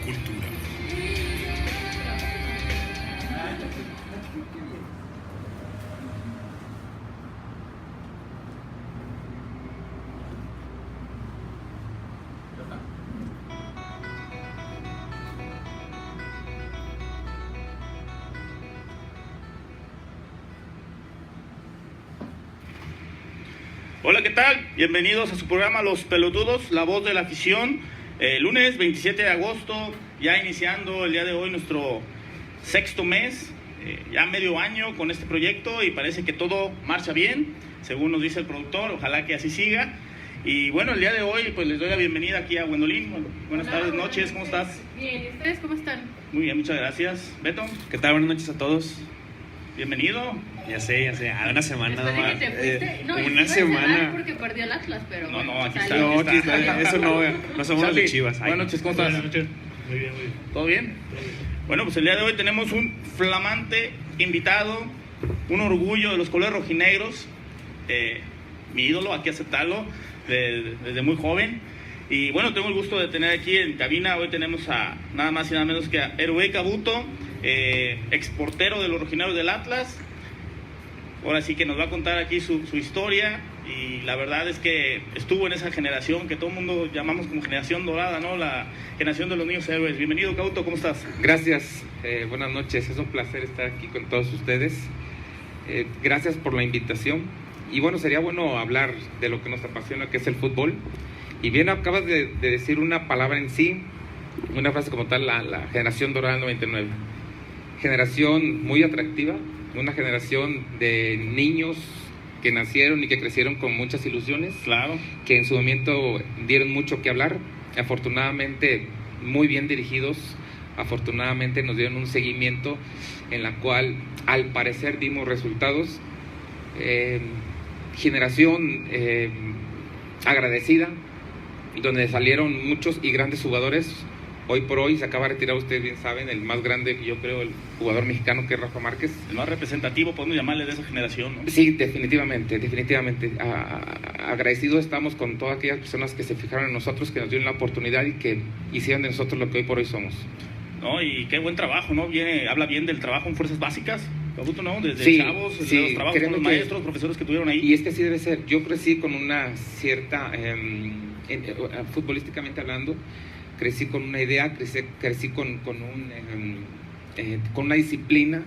cultura. Hola, ¿qué tal? Bienvenidos a su programa Los Pelotudos, la voz de la afición. Lunes 27 de agosto, ya iniciando el día de hoy nuestro sexto mes, ya medio año con este proyecto y parece que todo marcha bien, según nos dice el productor, ojalá que así siga. Y bueno, el día de hoy pues les doy la bienvenida aquí a Gwendolyn. Buenas tardes, noches, ¿cómo estás? Bien, ¿y ustedes cómo están? Muy bien, muchas gracias. Beto, ¿Qué tal? Buenas noches a todos. bienvenido. Ya sé, una semana Después nada de más. que te fuiste, no, una iba a semana. cerrar porque perdió el Atlas, pero No, no, aquí salió. está. No, aquí está. Eso no somos los de Salvi, Chivas. Ay. buenas noches, ¿cómo estás? Buenas noches. Muy bien, muy bien. ¿Todo bien? Bueno, pues el día de hoy tenemos un flamante invitado, un orgullo de los colores rojinegros, mi ídolo, hay que aceptarlo, desde muy joven. Y bueno, tengo el gusto de tener aquí en cabina, hoy tenemos a nada más y nada menos que a Eruey Cabuto, exportero de los rojinegros del Atlas. Ahora sí que nos va a contar aquí su historia, y la verdad es que estuvo en esa generación que todo el mundo llamamos como generación dorada, ¿no? La generación de los niños héroes. Bienvenido, Cabuto, ¿cómo estás? Gracias, buenas noches, es un placer estar aquí con todos ustedes. Gracias por la invitación. Y bueno, sería bueno hablar de lo que nos apasiona, que es el fútbol. Y bien, acabas de decir una palabra en sí, una frase como tal, la generación dorada del 99. Generación muy atractiva, una generación de niños que nacieron y que crecieron con muchas ilusiones, Claro. que en su momento dieron mucho que hablar, afortunadamente muy bien dirigidos, afortunadamente nos dieron un seguimiento en la cual al parecer dimos resultados. Generación agradecida, donde salieron muchos y grandes jugadores. Hoy por hoy se acaba de retirar, ustedes bien saben, el más grande, yo creo, el jugador mexicano, que es Rafa Márquez. El más representativo, podemos llamarle, de esa generación, ¿no? Sí, definitivamente. Agradecidos estamos con todas aquellas personas que se fijaron en nosotros, que nos dieron la oportunidad y que hicieron de nosotros lo que hoy por hoy somos. No, y qué buen trabajo, ¿no? Habla bien del trabajo en fuerzas básicas, Cabuto, ¿no? Desde Sí, chavos, sí, de los trabajos con créeme los que- maestros, profesores que tuvieron ahí. Y es que así debe ser. Yo crecí con una cierta, futbolísticamente hablando, crecí con una idea, crecí con una disciplina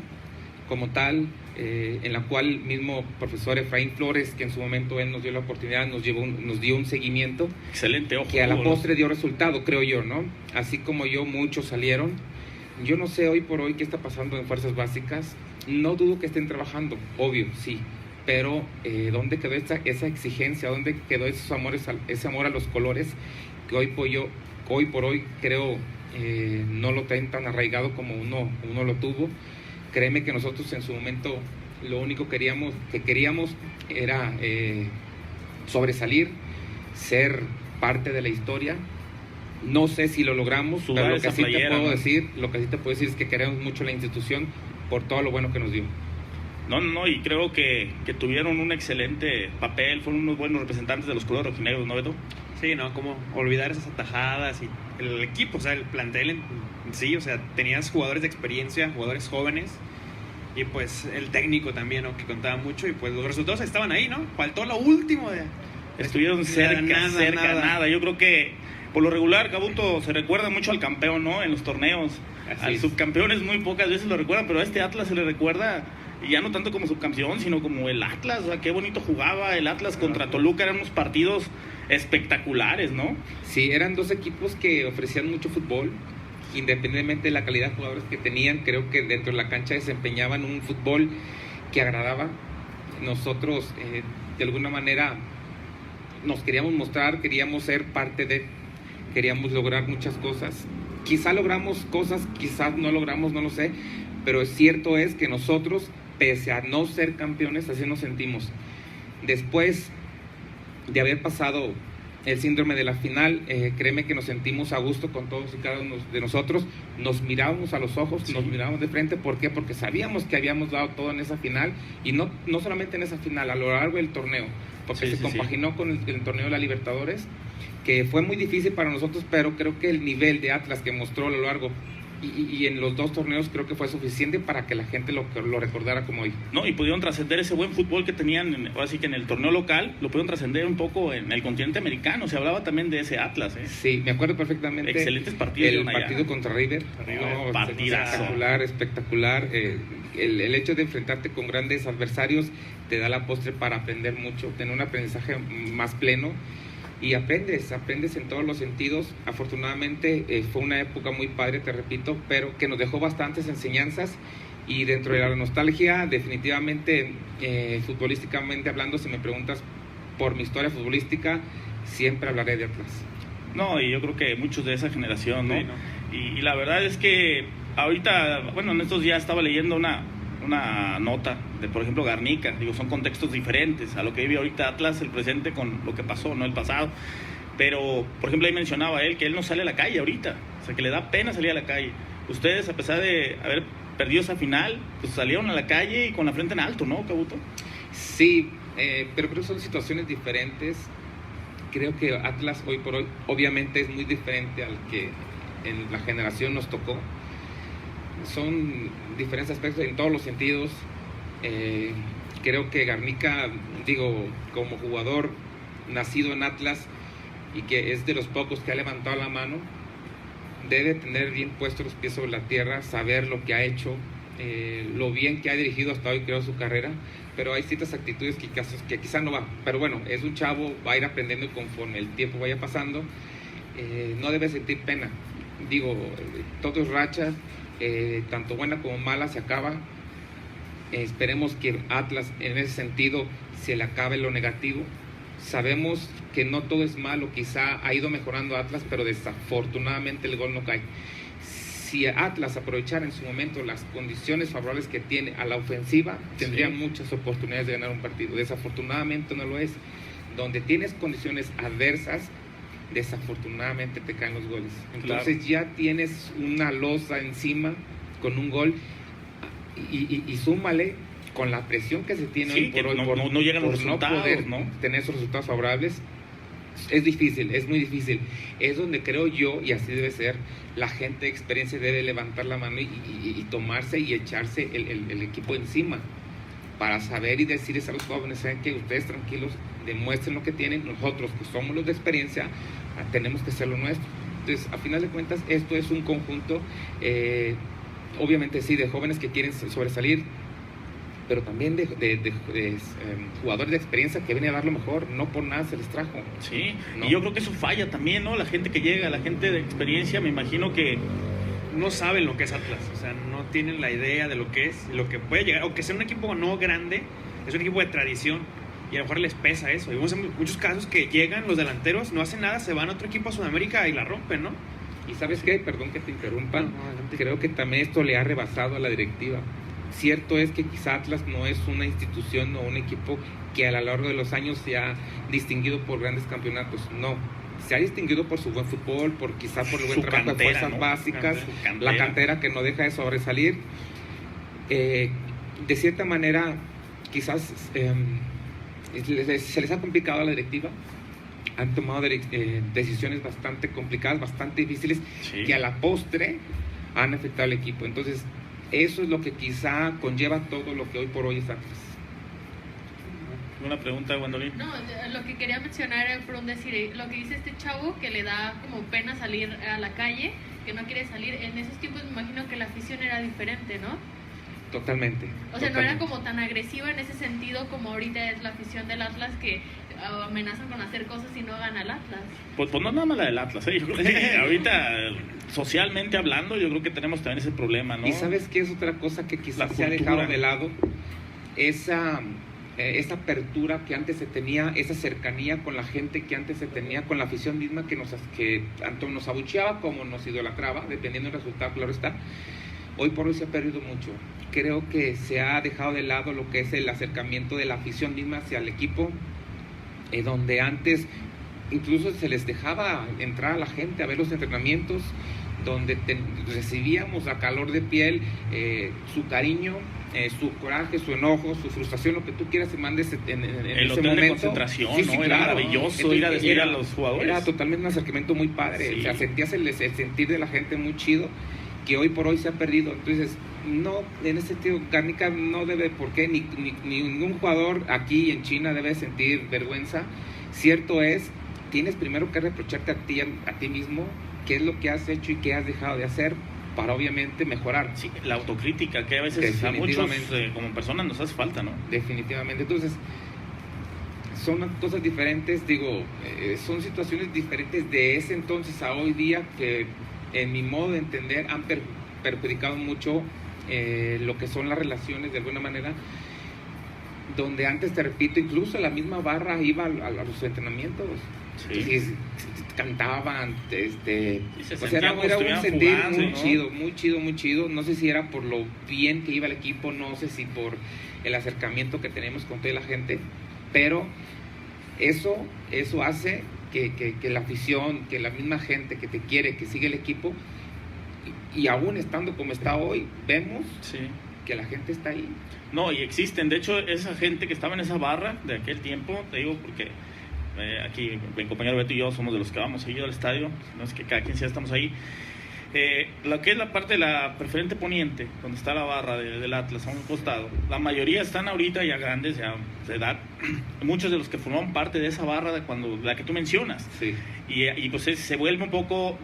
como tal, en la cual el mismo profesor Efraín Flores, que en su momento él nos dio la oportunidad, nos dio un seguimiento Excelente, ojo. que a la ¿no? postre dio resultado, creo yo, ¿no? Así como yo, muchos salieron. Yo no sé hoy por hoy qué está pasando en fuerzas básicas. No dudo que estén trabajando, obvio, sí. Pero ¿dónde quedó esa exigencia? ¿Dónde quedó ese amor a los colores? Que hoy por hoy creo no lo traen tan arraigado como uno lo tuvo. Créeme que nosotros en su momento lo único que queríamos era sobresalir, ser parte de la historia. No sé si lo logramos, Sudar pero lo esa que sí playera, te puedo ¿no? decir, es que queremos mucho la institución por todo lo bueno que nos dio. No, y creo que tuvieron un excelente papel, fueron unos buenos representantes de los colores rojinegros, ¿no, Beto? Sí, ¿no? Como olvidar esas atajadas y el equipo, o sea, el plantel en sí, o sea, tenías jugadores de experiencia, jugadores jóvenes y pues el técnico también, ¿no? Que contaba mucho y pues los resultados estaban ahí, ¿no? Faltó lo último de... Estuvieron cerca, nada. Yo creo que por lo regular, Cabuto, se recuerda mucho al campeón, ¿no? En los torneos. Así Al es. subcampeones muy pocas veces lo recuerdan, pero a este Atlas se le recuerda, y ya no tanto como subcampeón, sino como el Atlas. O sea, qué bonito jugaba el Atlas contra Toluca, eran unos partidos espectaculares, ¿no? Sí, eran dos equipos que ofrecían mucho fútbol, independientemente de la calidad de jugadores que tenían. Creo que dentro de la cancha desempeñaban un fútbol que agradaba. Nosotros, de alguna manera, nos queríamos mostrar, queríamos ser parte queríamos lograr muchas cosas. Quizá logramos cosas, quizás no logramos, no lo sé, pero cierto es que nosotros, pese a no ser campeones, así nos sentimos. Después de haber pasado el síndrome de la final, créeme que nos sentimos a gusto con todos y cada uno de nosotros. Nos mirábamos a los ojos, nos mirábamos de frente. ¿Por qué? Porque sabíamos que habíamos dado todo en esa final, y no solamente en esa final, a lo largo del torneo, porque se compaginó con el torneo de la Libertadores, que fue muy difícil para nosotros, pero creo que el nivel de Atlas que mostró a lo largo y en los 2 torneos creo que fue suficiente para que la gente lo recordara como hoy. No, y pudieron trascender ese buen fútbol que tenían, ahora sí que en el torneo local, lo pudieron trascender un poco en el continente americano. Se hablaba también de ese Atlas, ¿eh? Sí, me acuerdo perfectamente. Excelentes partidos. El partido contra River. No, partidazo. Espectacular. El hecho de enfrentarte con grandes adversarios te da la postre para aprender mucho, tener un aprendizaje más pleno. Y aprendes en todos los sentidos. Afortunadamente fue una época muy padre, te repito, pero que nos dejó bastantes enseñanzas, y dentro de la nostalgia, definitivamente, futbolísticamente hablando, si me preguntas por mi historia futbolística, siempre hablaré de Atlas. No, y yo creo que muchos de esa generación, ¿no? Sí, ¿no? Y la verdad es que ahorita, bueno, en estos días estaba leyendo una nota de, por ejemplo, Garnica. Digo, son contextos diferentes a lo que vive ahorita Atlas, el presente, con lo que pasó, no el pasado. Pero, por ejemplo, ahí mencionaba él que él no sale a la calle ahorita, o sea, que le da pena salir a la calle. Ustedes, a pesar de haber perdido esa final, pues salieron a la calle y con la frente en alto, ¿no, Cabuto? Sí, pero creo que son situaciones diferentes. Creo que Atlas hoy por hoy obviamente es muy diferente al que en la generación nos tocó. Son diferentes aspectos en todos los sentidos. Creo que Garnica, digo, como jugador nacido en Atlas y que es de los pocos que ha levantado la mano, debe tener bien puestos los pies sobre la tierra, saber lo que ha hecho, lo bien que ha dirigido hasta hoy, creo, su carrera. Pero hay ciertas actitudes que quizá no van. Pero bueno, es un chavo, va a ir aprendiendo conforme el tiempo vaya pasando. No debe sentir pena. Digo, todo es racha, tanto buena como mala se acaba. Esperemos que Atlas en ese sentido se le acabe lo negativo. Sabemos que no todo es malo, quizá ha ido mejorando Atlas, pero desafortunadamente el gol no cae. Si Atlas aprovechara en su momento las condiciones favorables que tiene a la ofensiva, tendría muchas oportunidades de ganar un partido. Desafortunadamente no lo es. Donde tienes condiciones adversas, desafortunadamente te caen los goles. Entonces ya tienes una losa encima con un gol, y súmale con la presión que se tiene hoy por hoy, no llegan los resultados, no poder ¿no? tener esos resultados favorables. Es difícil, es muy difícil. Es donde creo yo, y así debe ser, la gente de experiencia debe levantar la mano y tomarse y echarse el equipo encima para saber y decirles a los jóvenes: saben que ustedes tranquilos, demuestren lo que tienen, nosotros que somos los de experiencia tenemos que hacer lo nuestro. Entonces, a final de cuentas, esto es un conjunto, obviamente sí, de jóvenes que quieren sobresalir, pero también de jugadores de experiencia que vienen a dar lo mejor. No por nada se les trajo. Sí, ¿no? Y yo creo que eso falla también, ¿no? La gente que llega, la gente de experiencia, me imagino que no saben lo que es Atlas, o sea, no tienen la idea de lo que es, lo que puede llegar, aunque sea un equipo no grande, es un equipo de tradición, y a lo mejor les pesa eso. Y vemos en muchos casos que llegan los delanteros, no hacen nada, se van a otro equipo a Sudamérica y la rompen, ¿no? Y ¿sabes qué? Perdón que te interrumpa. No, adelante. Creo que también esto le ha rebasado a la directiva. Cierto es que quizá Atlas no es una institución o un equipo que a lo largo de los años se ha distinguido por grandes campeonatos. No, se ha distinguido por su buen fútbol, quizá por el buen trabajo de fuerzas básicas, la cantera que no deja de sobresalir. De cierta manera, quizás se les ha complicado a la directiva. Han tomado decisiones bastante complicadas, bastante difíciles, que a la postre han afectado al equipo. Entonces, eso es lo que quizá conlleva todo lo que hoy por hoy es Atlas. ¿Una pregunta, Gwendolyn? No, lo que quería mencionar era por decir, lo que dice este chavo, que le da como pena salir a la calle, que no quiere salir. En esos tiempos me imagino que la afición era diferente, ¿no? Totalmente. O sea, no era como tan agresiva en ese sentido como ahorita es la afición del Atlas, que amenazan con hacer cosas y no gana el Atlas. Pues no nada más la del Atlas, ¿eh? Yo creo que ahorita, socialmente hablando, yo creo que tenemos también ese problema, ¿no? Y ¿sabes qué es otra cosa que quizás se ha cultura. dejado de lado? Esa apertura que antes se tenía, esa cercanía con la gente que antes se tenía, con la afición misma que tanto nos abucheaba como nos idolatraba, dependiendo del resultado, claro está. Hoy por hoy se ha perdido mucho. Creo que se ha dejado de lado lo que es el acercamiento de la afición misma hacia el equipo, donde antes incluso se les dejaba entrar a la gente a ver los entrenamientos, donde recibíamos a calor de piel su cariño, su coraje, su enojo, su frustración, lo que tú quieras y mandes en El ese hotel momento. de concentración, Sí, ¿no? sí, Era claro. maravilloso Entonces, ir a despedir a los jugadores. Era totalmente un acercamiento muy padre. Sí. O sea, sentías el sentir de la gente muy chido, que hoy por hoy se ha perdido. Entonces, no, en ese sentido, Garnica no debe, ¿por qué? Ni ningún jugador aquí en China debe sentir vergüenza. Cierto es, tienes primero que reprocharte a ti mismo qué es lo que has hecho y qué has dejado de hacer para obviamente mejorar. Sí, la autocrítica que a veces a muchos Definitivamente. como personas nos hace falta, ¿no? Definitivamente. Entonces, son cosas diferentes, digo, son situaciones diferentes de ese entonces a hoy día que, en mi modo de entender, han perjudicado mucho lo que son las relaciones de alguna manera, donde antes, te repito, incluso la misma barra iba a los entrenamientos. Sí. Sí, cantaban, se pues sentía era como un estuvieran sentir jugando, muy ¿no? chido, muy chido, muy chido. No sé si era por lo bien que iba el equipo, no sé si por el acercamiento que tenemos con toda la gente, pero eso hace que la afición, que la misma gente que te quiere, que sigue el equipo, y aún estando como está hoy, vemos Sí. que la gente está ahí. No, y existen, de hecho, esa gente que estaba en esa barra de aquel tiempo, te digo, porque aquí mi compañero Beto y yo somos de los que vamos seguido al estadio, no es que cada quien sea, estamos ahí. Lo que es la parte de la preferente poniente, donde está la barra del Atlas a un costado, la mayoría están ahorita ya grandes, ya de edad, muchos de los que formaban parte de esa barra de la que tú mencionas. Sí. Y pues se vuelve un poco,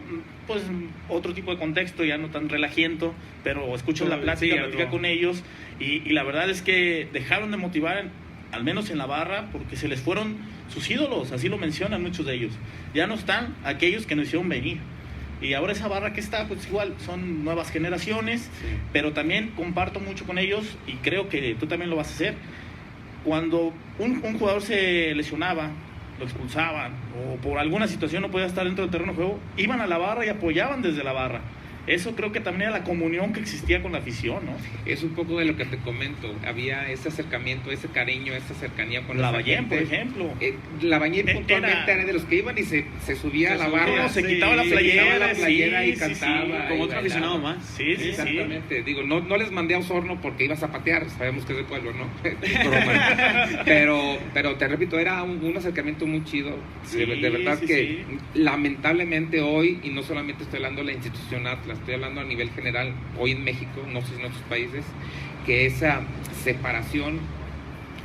pues, otro tipo de contexto, ya no tan relajiento, pero escuchas la plática, Sí, platica algo. con ellos, y la verdad es que dejaron de motivar, al menos en la barra, porque se les fueron sus ídolos, así lo mencionan muchos de ellos. Ya no están aquellos que nos hicieron venir. Y ahora esa barra que está, pues igual, son nuevas generaciones, pero también comparto mucho con ellos, y creo que tú también lo vas a hacer. Cuando un jugador se lesionaba, lo expulsaban, o por alguna situación no podía estar dentro del terreno de juego, iban a la barra y apoyaban desde la barra. Eso creo que también era la comunión que existía con la afición, ¿no? Es un poco de lo que te comento. Había ese acercamiento, ese cariño, esa cercanía con La esa Ballén, por gente. ejemplo. Lavallén Era- puntualmente era de los que iban y se subía a la barra, se quitaba la se quitaba playera, la playera sí, y sí, cantaba. sí, y como otro bailaba. aficionado más. Sí, sí, Exactamente. Digo, no les mandé a Osorno porque ibas a patear, sabemos que es de pueblo, ¿no? Broma. pero te repito, era un acercamiento muy chido. Sí, de verdad sí, que sí. lamentablemente hoy, y no solamente estoy hablando de la institución Atlas, estoy hablando a nivel general, hoy en México, no sé si en otros países, que esa separación,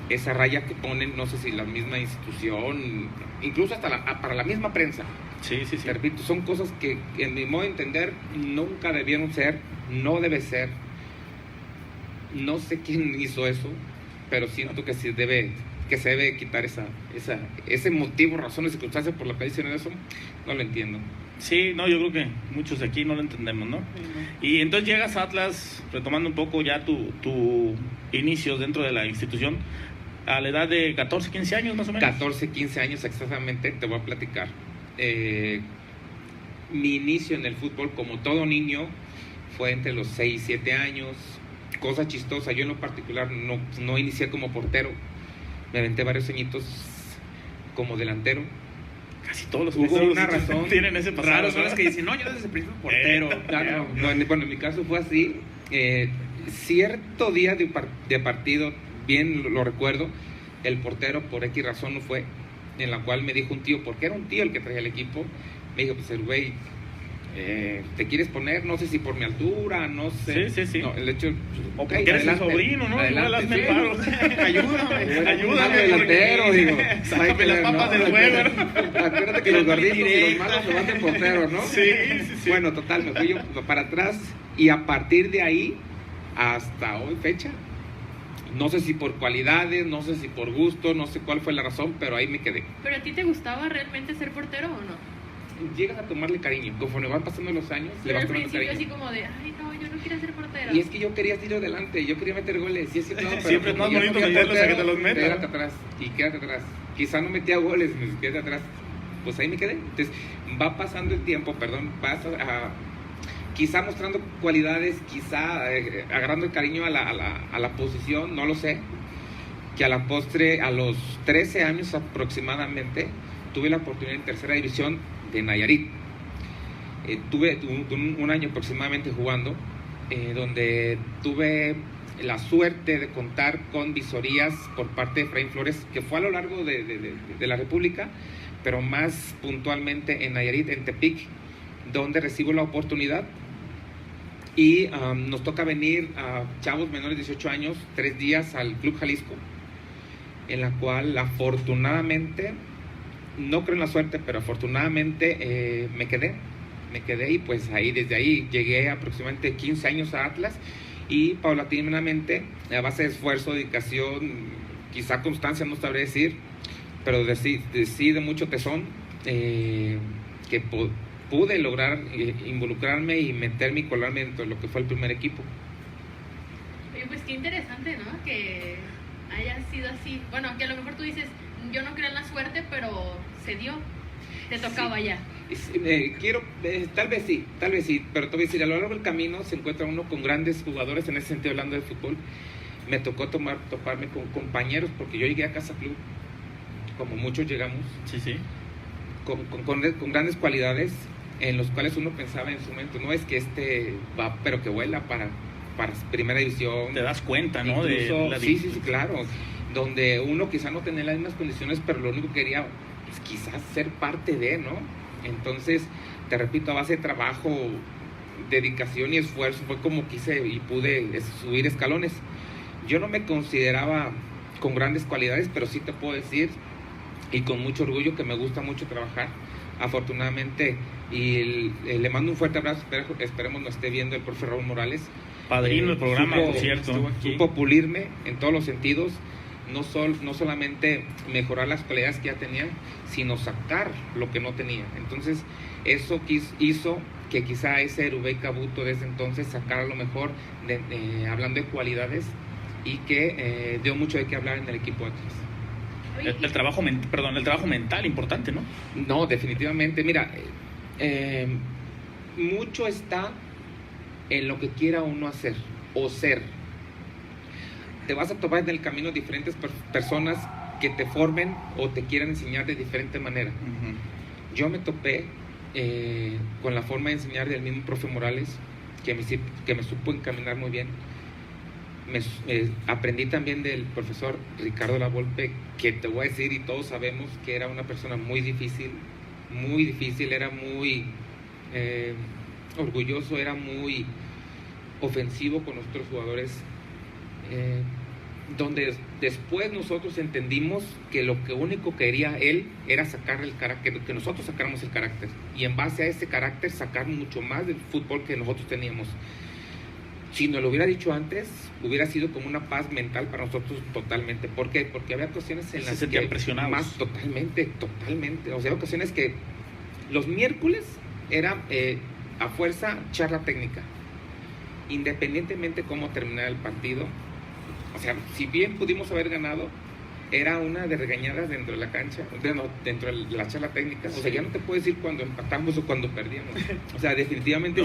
esa raya que ponen, no sé si la misma institución, incluso hasta para la misma prensa, Sí, sí, sí. te repito, son cosas que en mi modo de entender nunca debieron ser, no debe ser. No sé quién hizo eso, pero siento que se debe quitar ese motivo, razón y circunstancia por la que dicen eso. No lo entiendo. Sí, no, yo creo que muchos de aquí no lo entendemos, ¿no? Y entonces llegas a Atlas, retomando un poco ya tu inicio dentro de la institución, a la edad de 14, 15 años más o menos. 14, 15 años exactamente, te voy a platicar. Mi inicio en el fútbol, como todo niño, fue entre los 6 y 7 años. Cosa chistosa, yo en lo particular no inicié como portero, me aventé varios añitos como delantero. Casi todos los Hubo jugadores una razón. tienen ese pasado. Raros son ¿verdad? los que dicen, no, yo desde el principio portero. Bueno, en mi caso fue así. Cierto día de partido, bien lo recuerdo, el portero por X razón no fue, en la cual me dijo un tío, porque era un tío el que traía el equipo, me dijo, pues el güey, ¿te quieres poner? No sé si por mi altura, no sé. Sí, sí, sí. No, el hecho, O porque eres el sobrino, ¿no? Igual hazme el paro. Ayúdame, ayúdame. delantero, porque- digo. Sácame las papas del juego. Acuérdate que los gorditos y los malos se van de portero, ¿no? Sí, sí, sí. Bueno, total, me fui yo para atrás y a partir de ahí hasta hoy fecha, no sé si por cualidades, no sé si por gusto, no sé cuál fue la razón, pero ahí me quedé. ¿Pero a ti te gustaba realmente ser portero o no? Llegas a tomarle cariño, conforme van pasando los años, le Pero vas al tomando principio cariño. así como de, ay no, yo no quiero ser portero. Y es que yo quería ir adelante, yo quería meter goles, y es que no, pero Siempre es como más yo bonito soy meterlos a que te los portero, metan. Quédate atrás, y quédate atrás. Quizá no metía goles, me quédate atrás. Pues ahí me quedé. Entonces, va pasando el tiempo, vas quizá mostrando cualidades, quizá agarrando el cariño a la posición, no lo sé. Que a la postre, a los 13 años aproximadamente, tuve la oportunidad en tercera división de Nayarit. Tuve un año aproximadamente jugando, donde tuve la suerte de contar con visorías por parte de Efraín Flores, que fue a lo largo de la República, pero más puntualmente en Nayarit, en Tepic, donde recibo la oportunidad y nos toca venir a chavos menores de 18 años 3 días al Club Jalisco, en la cual afortunadamente, no creo en la suerte, pero afortunadamente me quedé y pues desde ahí llegué aproximadamente 15 años a Atlas y paulatinamente, a base de esfuerzo, dedicación, quizá constancia, no sabré decir, pero de mucho tesón, que pude lograr involucrarme y meterme y colarme dentro de lo que fue el primer equipo. Oye, pues qué interesante, ¿no? Que haya sido así. Bueno, que a lo mejor tú dices, yo no creo en la suerte, pero se dio. Te tocaba sí. ya. Tal vez sí, pero te voy a decir, a lo largo del camino se encuentra uno con grandes jugadores, en ese sentido, hablando de fútbol. Me tocó toparme con compañeros, porque yo llegué a Casa Club, como muchos llegamos, Sí. con grandes cualidades, en los cuales uno pensaba en su momento, no es que va, pero que vuela para primera división. Te das cuenta, ¿no? Incluso, sí, claro, donde uno quizá no tenía las mismas condiciones, pero lo único que quería es quizás ser parte de, ¿no? Entonces, te repito, a base de trabajo, dedicación y esfuerzo, fue como quise y pude subir escalones. Yo no me consideraba con grandes cualidades, pero sí te puedo decir, y con mucho orgullo, que me gusta mucho trabajar, afortunadamente, y le mando un fuerte abrazo, esperemos nos esté viendo el profe Raúl Morales. Padrino del programa, por cierto. Supo pulirme en todos los sentidos, no solamente mejorar las cualidades que ya tenía, sino sacar lo que no tenía. Entonces, eso hizo que quizá ese Rubén Cabuto desde entonces sacara lo mejor, hablando de cualidades, y que dio mucho de qué hablar en el equipo de Atlas. El trabajo mental importante, ¿no? No, definitivamente. Mira, mucho está en lo que quiera uno hacer o ser. Te vas a topar en el camino diferentes personas que te formen o te quieran enseñar de diferente manera. Uh-huh. Yo me topé con la forma de enseñar del mismo profe Morales, que me supo encaminar muy bien. Aprendí también del profesor Ricardo Lavolpe, que te voy a decir, y todos sabemos que era una persona muy difícil, era muy orgulloso, era muy ofensivo con nuestros jugadores, donde después nosotros entendimos que lo que único quería él era sacar el carácter, que nosotros sacáramos el carácter, y en base a ese carácter sacar mucho más del fútbol que nosotros teníamos. Si nos lo hubiera dicho antes, hubiera sido como una paz mental para nosotros totalmente. ¿Por qué? Porque había ocasiones en las se sentían que presionados. Más totalmente. O sea, ocasiones que los miércoles era a fuerza charla técnica, independientemente cómo terminara el partido. O sea, si bien pudimos haber ganado, era una de regañadas dentro de la cancha, dentro de la charla técnica. O sea, ya no te puedo decir cuando empatamos o cuando perdíamos. O sea, definitivamente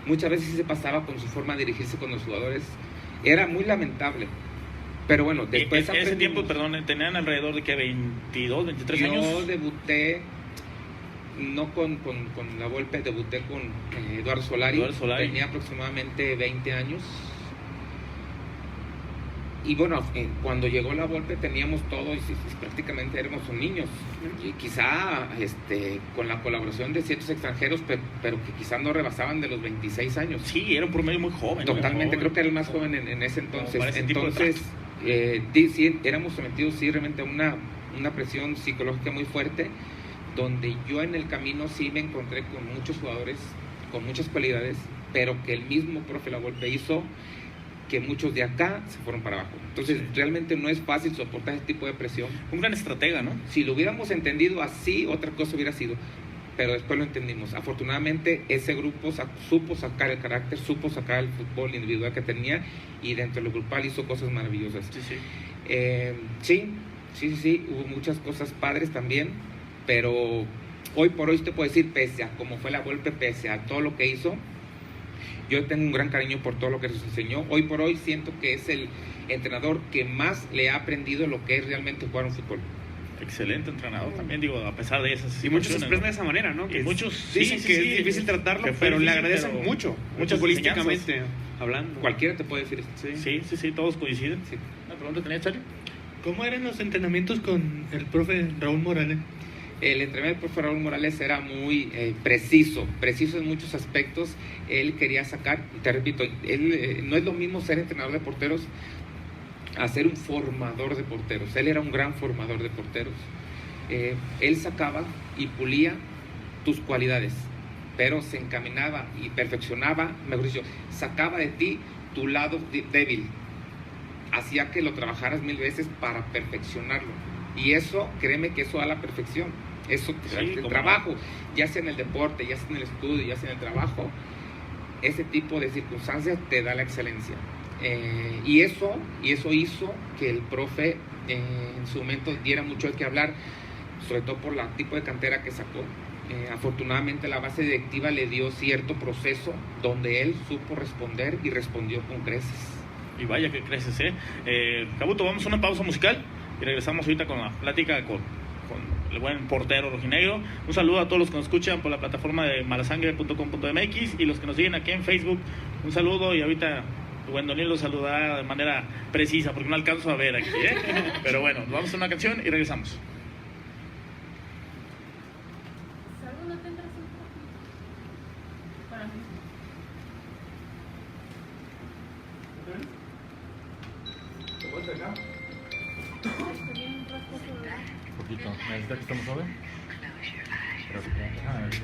muchas veces sí se pasaba con su forma de dirigirse con los jugadores. Era muy lamentable. Pero bueno, después... En ese tiempo, perdón, tenían alrededor de que 22, 23 años. Yo debuté, no con Lavolpe, debuté con Eduardo Solari. Tenía aproximadamente 20 años. Y bueno, cuando llegó Lavolpe teníamos todo, y prácticamente éramos niños. Y quizá con la colaboración de ciertos extranjeros, pero que quizá no rebasaban de los 26 años. Sí, era un promedio muy joven. Totalmente, creo que era el más joven en ese entonces. Entonces, sí, éramos sometidos realmente a una presión psicológica muy fuerte, donde yo en el camino sí me encontré con muchos jugadores con muchas cualidades, pero que el mismo profe Lavolpe hizo que muchos de acá se fueron para abajo. Entonces, realmente no es fácil soportar ese tipo de presión. Un gran estratega, ¿no? Si lo hubiéramos entendido así, otra cosa hubiera sido. Pero después lo entendimos. Afortunadamente, ese grupo supo sacar el carácter, supo sacar el fútbol individual que tenía, y dentro de lo grupal hizo cosas maravillosas. Sí, hubo muchas cosas padres también, pero hoy por hoy te puedo decir, pese a cómo fue Lavolpe, pese a todo lo que hizo, yo tengo un gran cariño por todo lo que nos enseñó. Hoy por hoy siento que es el entrenador que más le ha aprendido lo que es realmente jugar un fútbol. Excelente entrenador también, digo, a pesar de esas Y muchos se situaciones, expresan ¿no? de esa manera, ¿no? Y muchos dicen sí, que sí, es difícil tratarlo, que fue pero le difícil, agradecen pero mucho, muchas futbolísticamente hablando. Cualquiera te puede decir esto. Sí, todos coinciden. Sí. ¿Una pregunta tenía, Charlie? ¿Cómo eran los entrenamientos con el profe Raúl Morales? El entrenador del profe Raúl Morales era muy preciso en muchos aspectos. Él quería sacar, te repito, no es lo mismo ser entrenador de porteros a ser un formador de porteros. Él era un gran formador de porteros. Él sacaba y pulía tus cualidades, pero se encaminaba y perfeccionaba, mejor dicho, sacaba de ti tu lado débil, hacía que lo trabajaras 1000 veces para perfeccionarlo, y eso, créeme que eso da la perfección. Eso, el trabajo, ya sea en el deporte, ya sea en el estudio, ya sea en el trabajo, ese tipo de circunstancias te da la excelencia. Y eso hizo que el profe en su momento diera mucho de qué hablar, sobre todo por el tipo de cantera que sacó. Afortunadamente la base directiva le dio cierto proceso donde él supo responder y respondió con creces. Y vaya que creces, Cabuto, vamos a una pausa musical y regresamos ahorita con la plática con el buen portero rojinegro. Un saludo a todos los que nos escuchan por la plataforma de malasangre.com.mx y los que nos siguen aquí en Facebook. Un saludo, y ahorita el buen Doniel los saludará de manera precisa porque no alcanzo a ver aquí, Pero bueno, vamos a una canción y regresamos. ¿No tendrás un para mí? Un poquito. ¿Necesita que estemos sobre? Creo que a ver, sí.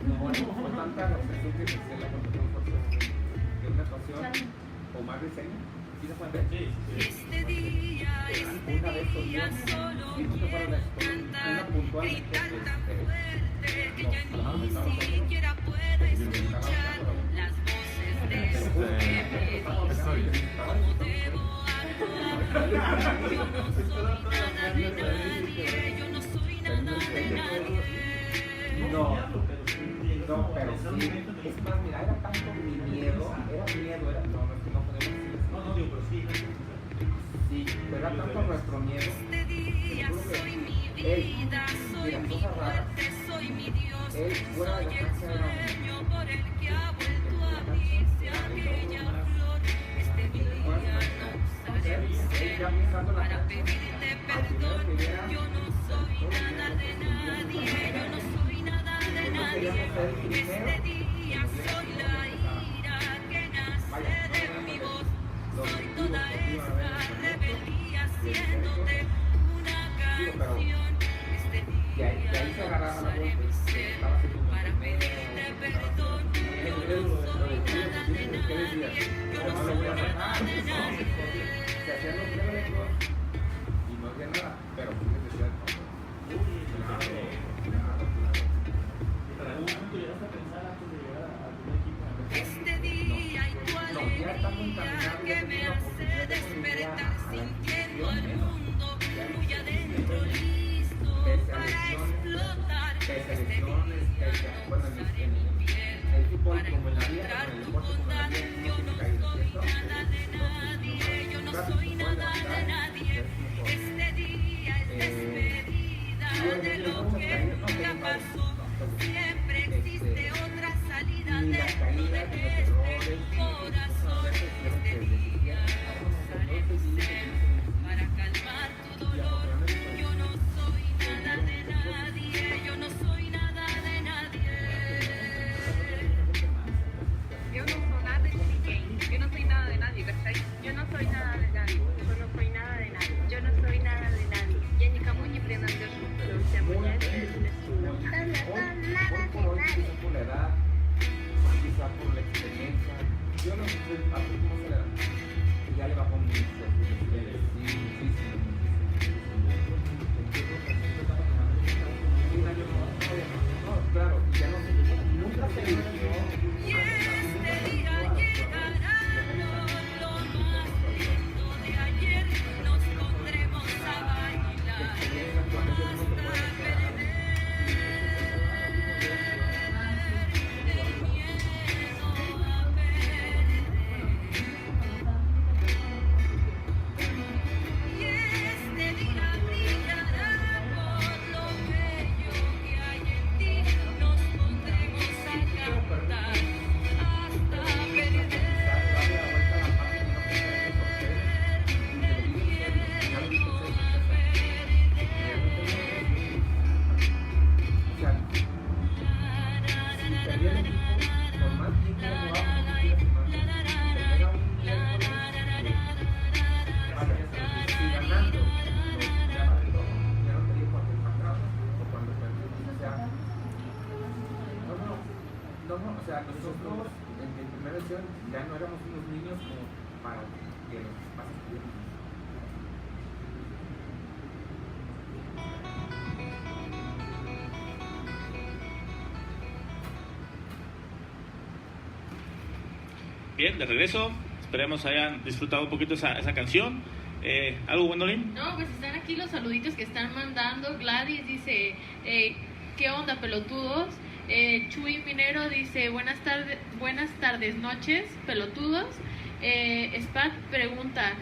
No, bueno, fue tanta la obsesión que se la que una pasión o más diseño. ¿Sí se puede ver? Sí. Este día solo quiero cantar, gritar tan fuerte que ya ni siquiera puedo escuchar las voces de su bebé. ¿Cómo debo actuar? Yo no soy nada de nadie, yo no soy nada de nadie. No, pero sí. Es más, mira, era tanto mi miedo, no, es que no podemos decir. No, digo, pero sí. Sí, pero era tanto nuestro miedo. Este día soy mi vida, soy mi muerte, soy mi Dios, soy el sueño por el que ha vuelto a abrirse aquella flor. Este día no usaré mi ser para pedirte perdón. Yo no soy nada de nadie, yo no soy nada de nadie. Este día soy la ira que nace de mi voz. Soy toda esta rebeldía haciéndote una canción. Este día no usaré mi ser para pedirte perdón. Yo no soy nada de nadie, yo no soy nada de nadie. Se hacían los privilegios y no había nada, pero sí les decía Este día y tu alegría que me hace despertar sintiendo el mundo muy adentro listo para explotar. Este día no usaré mi piel para encontrar tu bondad. Yo no soy nada de nadie, yo no soy nada de nadie. Este día es despedida de lo que nunca pasó. Siempre existe otra salida dentro de este corazón. Este día usaré mi ser para calmar tu dolor. Yo no soy nada de nadie, yo no soy nada de nadie. Yo no soy nada de nadie, yo no soy nada de nadie, ¿cachai? Yo no soy nada de nadie, yo no soy nada de nadie, yo no soy nada de nadie. Ya ni camu ni prendan de su se apoya hoy por hoy, quizá por la edad, quizá por la experiencia, yo no sé a ti cómo se le da, y ya le bajó mucho los niveles, sí, muchísimo. Un año no, claro, ya no se, nunca se eligió. Y este día llegará lo más lindo de ayer. Nos pondremos a bailar hasta perder el miedo a perder. o sea, nosotros en primera edición ya no éramos unos niños como para que los papás estuvieran. Bien, de regreso. Esperemos hayan disfrutado un poquito esa canción. ¿Algo, Gwendolyn? No, pues están aquí los saluditos que están mandando. Gladys dice, ¿qué onda, pelotudos? Chuy Minero dice, buenas tardes, noches, pelotudos. Spat pregunta,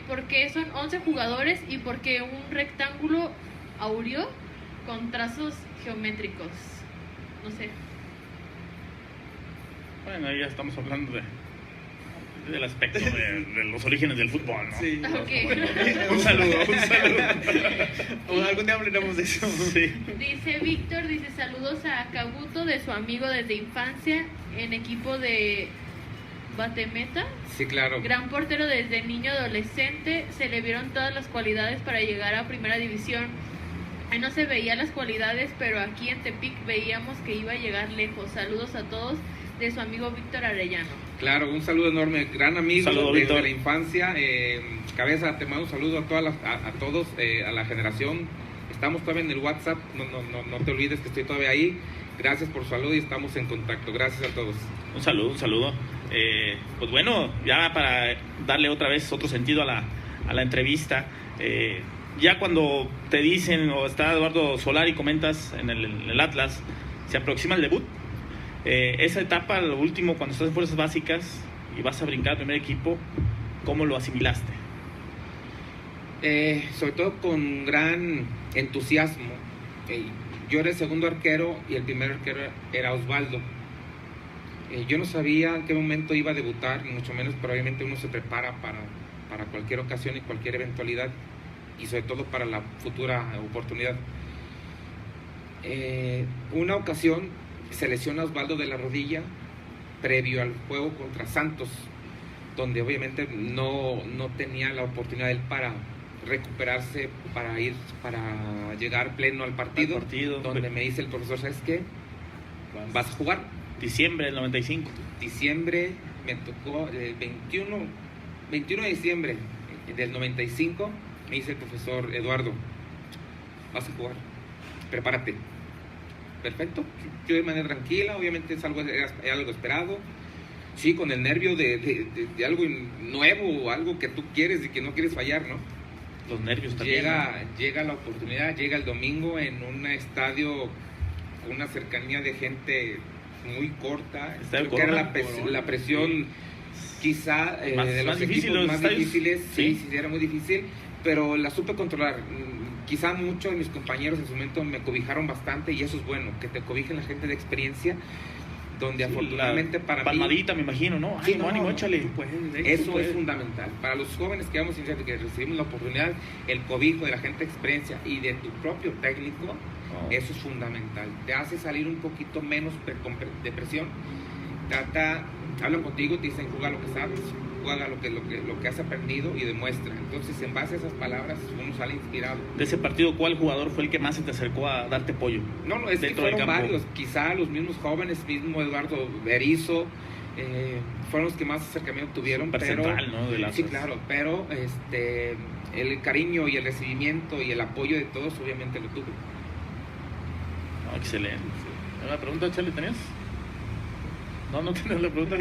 ¿por qué son 11 jugadores y por qué un rectángulo áureo con trazos geométricos? No sé. Bueno, ahí ya estamos hablando del aspecto de los orígenes del fútbol, ¿no? Sí. Okay. Un saludo. O algún día hablaremos de eso. Sí. Dice Víctor, dice saludos a Kabuto, de su amigo desde infancia, en equipo de Batemeta. Sí, claro. Gran portero desde niño adolescente, se le vieron todas las cualidades para llegar a primera división. Ahí no se veían las cualidades, pero aquí en Tepic veíamos que iba a llegar lejos. Saludos a todos, de su amigo Víctor Arellano. Claro, un saludo enorme, gran amigo Saludo, desde Víctor. la infancia. Cabeza, te mando un saludo a todos, a la generación. Estamos todavía en el WhatsApp, no te olvides que estoy todavía ahí. Gracias por su salud y estamos en contacto. Gracias a todos. Un saludo. Pues bueno, ya para darle otra vez otro sentido a la entrevista, ya cuando te dicen, o está Eduardo Solar y comentas en el Atlas, se aproxima el debut. Esa etapa, lo último, cuando estás en fuerzas básicas y vas a brincar al primer equipo, ¿cómo lo asimilaste? Sobre todo con gran entusiasmo. Yo era el segundo arquero y el primer arquero era Osvaldo. Yo no sabía en qué momento iba a debutar, ni mucho menos, pero obviamente uno se prepara para cualquier ocasión y cualquier eventualidad, y sobre todo para la futura oportunidad. Una ocasión se lesiona Osvaldo de la rodilla previo al juego contra Santos, donde obviamente no tenía la oportunidad él para recuperarse, para llegar pleno al partido. Donde me dice el profesor, ¿sabes qué? Vas a jugar. Diciembre del 95. Diciembre, me tocó el 21 de diciembre del 95, me dice el profesor Eduardo, vas a jugar, prepárate. Perfecto, yo de manera tranquila, obviamente es algo esperado, sí, con el nervio de algo nuevo, algo que tú quieres y que no quieres fallar, ¿no? Los nervios también. Llega la oportunidad, llega el domingo en un estadio, una cercanía de gente muy corta, creo que era la presión quizá de los equipos más difíciles, sí, era muy difícil, pero la supe controlar. Quizá muchos de mis compañeros en su momento me cobijaron bastante, y eso es bueno, que te cobijen la gente de experiencia, donde afortunadamente para palmadita, me imagino, ¿no? Sí, ánimo, échale. Eso es fundamental. Para los jóvenes que vamos iniciando, que recibimos la oportunidad, el cobijo de la gente de experiencia y de tu propio técnico, eso es fundamental. Te hace salir un poquito menos de presión. Hablan contigo, te dicen, juega lo que sabes, juega lo que has aprendido y demuestra. Entonces, en base a esas palabras, uno sale inspirado. De ese partido, ¿cuál jugador fue el que más se te acercó a darte apoyo? No, es que fueron varios. Quizá los mismos jóvenes, mismo Eduardo Berizzo, fueron los que más acercamiento tuvieron. Central, ¿no? Sí, claro, pero el cariño y el recibimiento y el apoyo de todos, obviamente lo tuve. Oh, excelente. ¿La pregunta, Chale, tenías? No tenías la pregunta.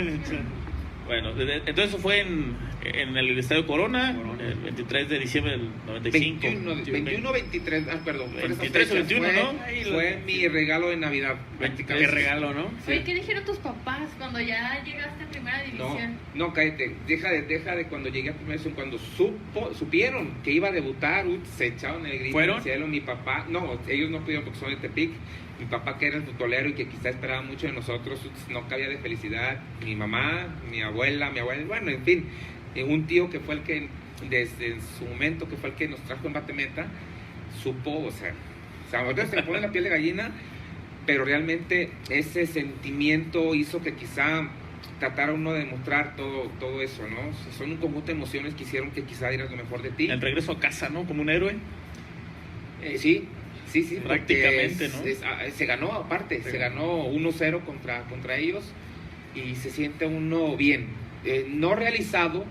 Bueno, entonces eso fue en el Estadio Corona, el 23 de diciembre del 95. 23, perdón. 23 o 21, ¿no? Fue mi regalo de Navidad. Qué regalo, ¿no? Oye, ¿qué dijeron tus papás cuando ya llegaste a primera división? No, cállate. Deja de cuando llegué a primera división, cuando supieron que iba a debutar, se echaron el grito ¿Fueron? al cielo. Mi papá, no, ellos no pudieron porque son de Tepic. Mi papá, que era el futbolero y que quizá esperaba mucho de nosotros, no cabía de felicidad. Mi mamá, mi abuela, bueno, en fin, un tío que fue el que, desde su momento, que fue el que nos trajo en Batemeta, supo, o sea, ahorita se le pone la piel de gallina, pero realmente ese sentimiento hizo que quizá tratara uno de demostrar todo eso, ¿no? O sea, son un conjunto de emociones que hicieron que quizá dieras lo mejor de ti. El regreso a casa, ¿no? Como un héroe. Sí, Sí, porque prácticamente, ¿no? Se ganó aparte, se ganó 1-0 contra ellos y se siente uno bien. No realizado,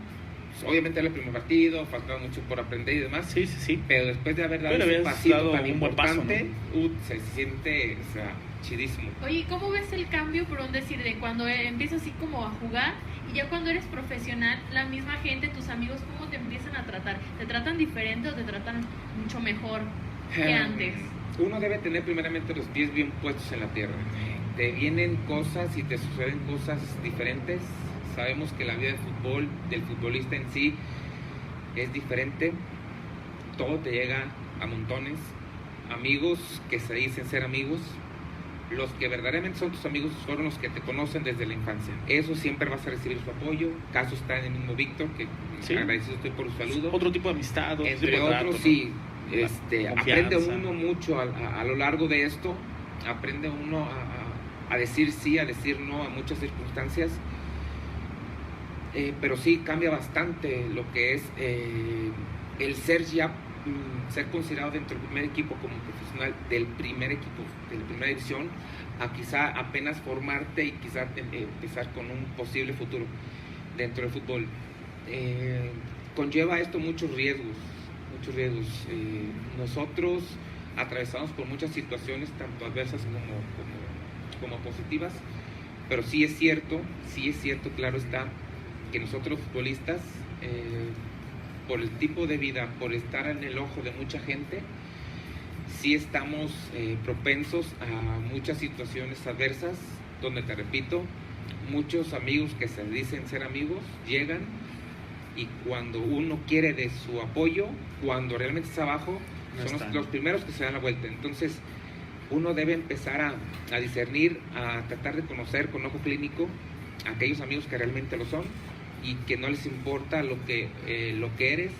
pues, obviamente era el primer partido, faltaba mucho por aprender y demás. Sí. Pero después de haber dado Pero ese habías pasito dado tan un buen paso, importante, se siente, o sea, chidísimo. Oye, ¿cómo ves el cambio, por un decir, de cuando empiezas así como a jugar y ya cuando eres profesional, la misma gente, tus amigos, cómo te empiezan a tratar? ¿Te tratan diferente o te tratan mucho mejor que antes? Uno debe tener primeramente los pies bien puestos en la tierra. Te vienen cosas y te suceden cosas diferentes. Sabemos que la vida del futbolista en sí es diferente. Todo te llega a montones. Amigos que se dicen ser amigos. Los que verdaderamente son tus amigos fueron los que te conocen desde la infancia. Eso siempre vas a recibir su apoyo. Caso está en el mismo Víctor, que agradecido estoy por su saludo. Otro tipo de amistad. Entre otros, trato, ¿no? sí. Aprende uno mucho a lo largo de esto. Aprende uno a decir sí, a decir no a muchas circunstancias. Pero sí cambia bastante lo que es el ser considerado dentro del primer equipo como profesional del primer equipo, de la primera división, a quizá apenas formarte y quizá empezar con un posible futuro dentro del fútbol. Conlleva esto muchos riesgos. Nosotros atravesamos por muchas situaciones, tanto adversas como positivas, pero sí es cierto, claro está, que nosotros futbolistas, por el tipo de vida, por estar en el ojo de mucha gente, sí estamos propensos a muchas situaciones adversas, donde, te repito, muchos amigos que se dicen ser amigos llegan y cuando uno quiere de su apoyo, cuando realmente está abajo, son los primeros que se dan la vuelta. Entonces uno debe empezar a discernir, a tratar de conocer con ojo clínico a aquellos amigos que realmente lo son y que no les importa lo que eres,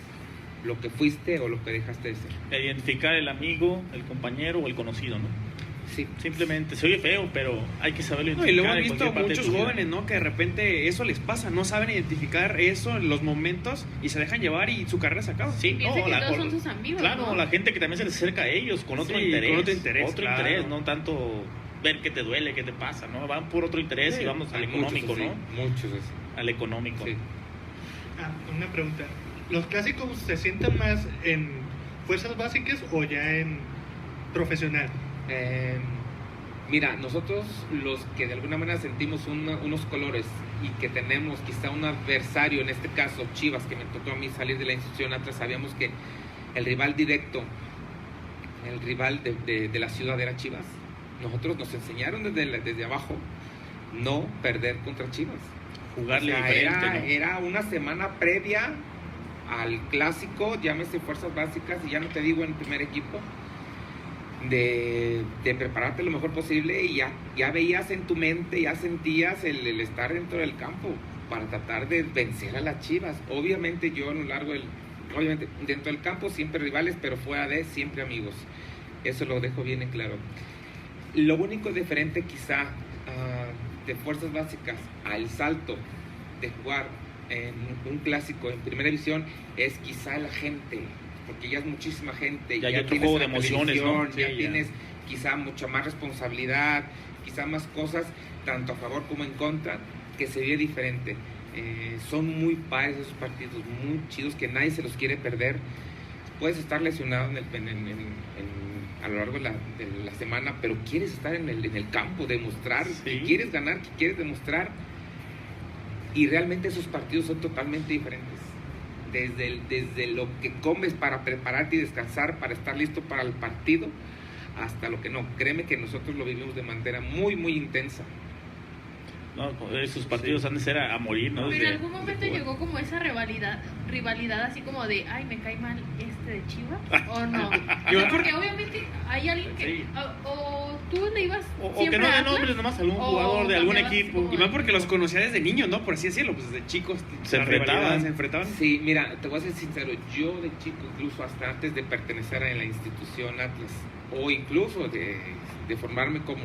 lo que fuiste o lo que dejaste de ser. Identificar el amigo, el compañero o el conocido, ¿no? Sí. Simplemente, se oye feo, pero hay que saberlo identificar. Y luego he en visto cualquier parte muchos de tu vida. jóvenes, ¿no? Que de repente eso les pasa, no saben identificar eso en los momentos y se dejan llevar y su carrera se acaba. Sí, Piensa que todos son sus amigos, claro, ¿no? la gente que también se les acerca a ellos con otro Sí, interés. con otro interés, Otro claro. interés, no tanto ver qué te duele, qué te pasa, ¿no? Van por otro interés y vamos al Hay económico, muchos ¿no? así, muchos así. Al económico. Sí. Una pregunta. ¿Los clásicos se sienten más en fuerzas básicas o ya en profesional? Mira, nosotros los que de alguna manera sentimos unos colores y que tenemos quizá un adversario, en este caso Chivas, que me tocó a mí salir de la institución atrás, sabíamos que el rival directo, el rival de la ciudad era Chivas. Nosotros nos enseñaron desde abajo no perder contra Chivas. Jugarle O sea, diferente, ¿no? era una semana previa al clásico, llámese fuerzas básicas, y ya no te digo en el primer equipo, de prepararte lo mejor posible, y ya veías en tu mente, ya sentías el estar dentro del campo para tratar de vencer a las Chivas. Obviamente yo a lo largo obviamente dentro del campo siempre rivales, pero fuera de siempre amigos. Eso lo dejo bien en claro. Lo único diferente quizá de fuerzas básicas al salto de jugar en un clásico en primera división es quizá la gente, porque ya es muchísima gente, Ya hay otro tienes juego de la emociones, ¿no? televisión, Sí, ya ya. tienes quizá mucha más responsabilidad, quizá más cosas, tanto a favor como en contra, que se ve diferente. Son muy padres esos partidos, muy chidos, que nadie se los quiere perder. Puedes estar lesionado a lo largo de la semana, pero quieres estar en el campo, demostrar, que quieres ganar, que quieres demostrar. Y realmente esos partidos son totalmente diferentes. Desde lo que comes para prepararte y descansar, para estar listo para el partido, hasta lo que no. Créeme que nosotros lo vivimos de manera muy, muy intensa. No, esos partidos han de ser a morir, ¿no? Pero en algún momento llegó como esa rivalidad así como de, ay, me cae mal de Chivas, o no. Porque obviamente hay alguien que, Sí. o tú le ibas O que siempre no a den Atlas, nombres nomás a algún o jugador de algún cambiabas así equipo. como Y más porque los conocía desde niños, ¿no? Por así decirlo, pues desde chicos Se la enfrentaban. rivalidad, se enfrentaban. Sí, mira, te voy a ser sincero, yo de chico, incluso hasta antes de pertenecer a la institución Atlas, o incluso de formarme como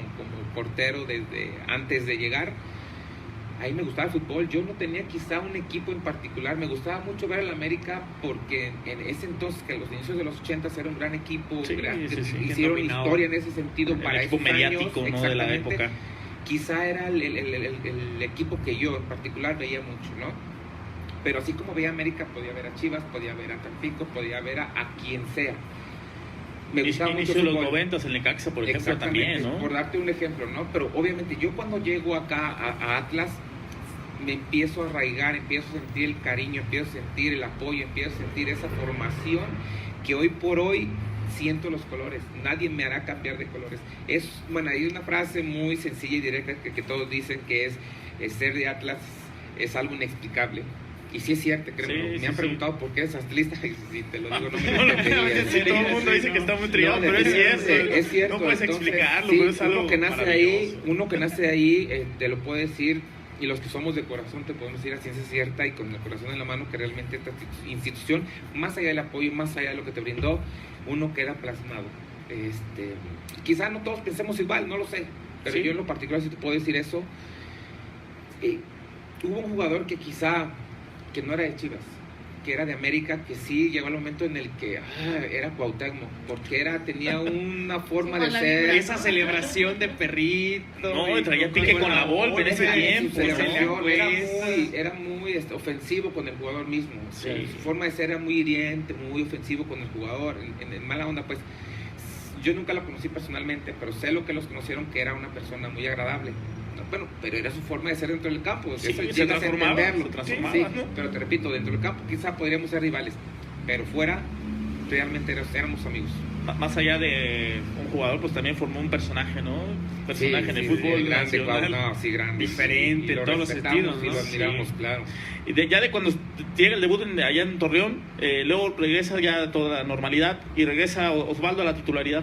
portero desde antes de llegar, ahí me gustaba el fútbol. Yo no tenía quizá un equipo en particular. Me gustaba mucho ver al América porque en ese entonces, que en los inicios de los 80 era un gran equipo. Hicieron historia en ese sentido el para equipo esos mediático, años, ¿no? De la época. Quizá era el equipo que yo en particular veía mucho, ¿no? Pero así como veía a América, podía ver a Chivas, podía ver a Tampico, podía ver a quien sea. Me gustaba mucho inicio de los fútbol. 90 el Necaxa, por ejemplo, también, ¿no? Por darte un ejemplo, ¿no? Pero obviamente yo cuando llego acá a Atlas, me empiezo a arraigar, empiezo a sentir el cariño, empiezo a sentir el apoyo, empiezo a sentir esa formación que hoy por hoy siento los colores. Nadie me hará cambiar de colores. Bueno, hay una frase muy sencilla y directa que todos dicen que es ser de Atlas es algo inexplicable. Y sí es cierto, creo. Me han preguntado por qué es atlista y si te lo digo, no me lo sí, todo el mundo dice que está muy trillado, pero es cierto. Es cierto. No puedes Entonces, explicarlo, sí, pero es algo uno que nace ahí te lo puede decir, y los que somos de corazón te podemos decir a ciencia cierta y con el corazón en la mano que realmente esta institución, más allá del apoyo, más allá de lo que te brindó, uno queda plasmado. Quizá no todos pensemos igual, no lo sé, pero yo en lo particular sí te puedo decir eso. Hubo un jugador que quizá que no era de Chivas, que era de América, que sí llegó el momento en el que era Cuauhtémoc, porque tenía una forma de ser, esa celebración de perrito, no, traía pique con la Volpe en ese tiempo, era muy ofensivo con el jugador mismo, sí. Su forma de ser era muy hiriente, muy ofensivo con el jugador, en mala onda. Pues yo nunca lo conocí personalmente, pero sé lo que los conocieron, que era una persona muy agradable. Bueno, pero era su forma de ser dentro del campo. Sí, eso se transformaba, sí, ¿no? Pero te repito, dentro del campo quizá podríamos ser rivales, pero fuera realmente éramos amigos. Más allá de un jugador, pues también formó un personaje, ¿no? Personaje en el fútbol grande, nacional, grande, diferente en todos los sentidos, ¿no? Y lo admiramos, claro. Y ya de cuando llega el debut allá en Torreón, luego regresa ya a toda normalidad y regresa Osvaldo a la titularidad.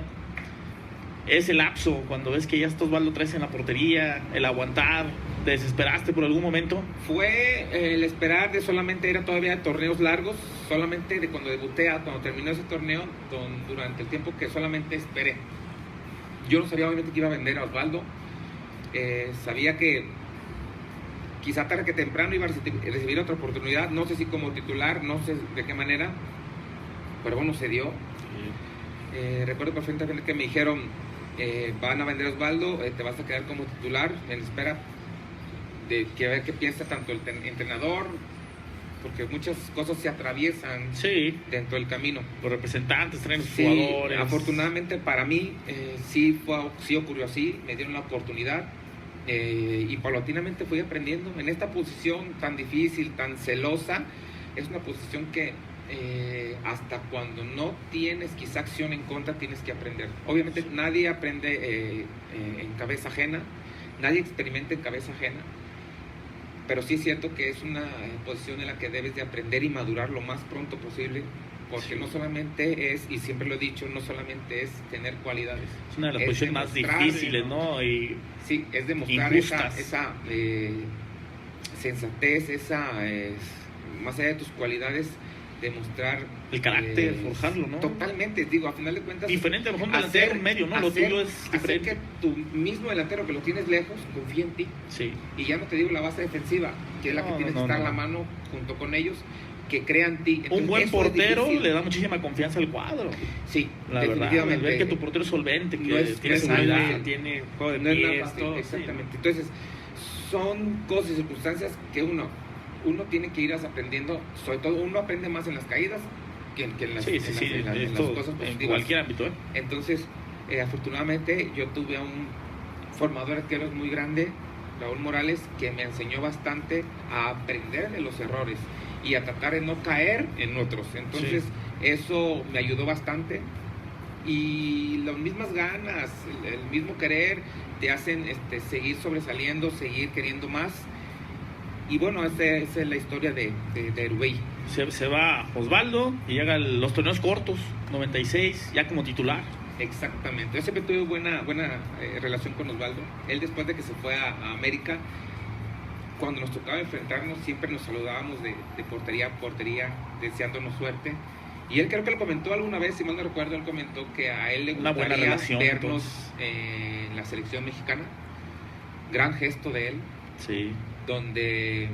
Ese lapso, cuando ves que ya está Osvaldo traes en la portería, el aguantar, ¿te desesperaste por algún momento? Fue el esperar de solamente ir a todavía torneos largos, solamente de cuando debuté a cuando terminó ese torneo, durante el tiempo que solamente esperé. Yo no sabía obviamente que iba a vender a Osvaldo, sabía que quizá tarde que temprano iba a recibir otra oportunidad, no sé si como titular, no sé de qué manera, pero bueno, se dio. Recuerdo perfectamente que me dijeron, van a vender a Osvaldo, te vas a quedar como titular en espera de que a ver qué piensa tanto el entrenador, porque muchas cosas se atraviesan dentro del camino. Los representantes traen los jugadores. Afortunadamente para mí sí ocurrió así, me dieron la oportunidad y paulatinamente fui aprendiendo en esta posición tan difícil, tan celosa. Es una posición que hasta cuando no tienes quizá acción en contra tienes que aprender. Obviamente nadie aprende en cabeza ajena, nadie experimenta en cabeza ajena, pero sí es cierto que es una posición en la que debes de aprender y madurar lo más pronto posible, porque no solamente es, y siempre lo he dicho, no solamente es tener cualidades. Es una de las posiciones más difíciles, ¿no? Y sí, es demostrar esa sensatez, más allá de tus cualidades, demostrar el carácter, forjarlo, ¿no? Totalmente, digo, a final de cuentas diferente a lo mejor delantero en medio, ¿no? Lo tuyo es diferente. Hacer que tu mismo delantero que lo tienes lejos confíe en ti. Sí. Y ya no te digo la base defensiva, que es la que tienes que estar a la mano junto con ellos, que crean en ti. Entonces, un buen portero le da muchísima confianza al cuadro. Sí, la verdad, ver que tu portero es solvente, que tiene seguridad, tiene juego de pies, todo. Exactamente. Entonces, son cosas y circunstancias que uno tiene que ir aprendiendo. Sobre todo uno aprende más en las caídas que en las cosas positivas. En cualquier ámbito. Entonces, afortunadamente yo tuve a un formador de arqueros muy grande, Raúl Morales, que me enseñó bastante a aprender de los errores y a tratar de no caer en otros. Entonces eso me ayudó bastante, y las mismas ganas, el mismo querer te hacen seguir sobresaliendo, seguir queriendo más. Y bueno, esa es la historia de Erubey. Se va Osvaldo y llega los torneos cortos, 96, ya como titular. Exactamente. Yo siempre tuve buena relación con Osvaldo. Él, después de que se fue a América, cuando nos tocaba enfrentarnos, siempre nos saludábamos de portería a portería, deseándonos suerte. Y él, creo que lo comentó alguna vez, si mal no recuerdo, él comentó que a él le gustaría vernos en la selección mexicana. Gran gesto de él. Sí. donde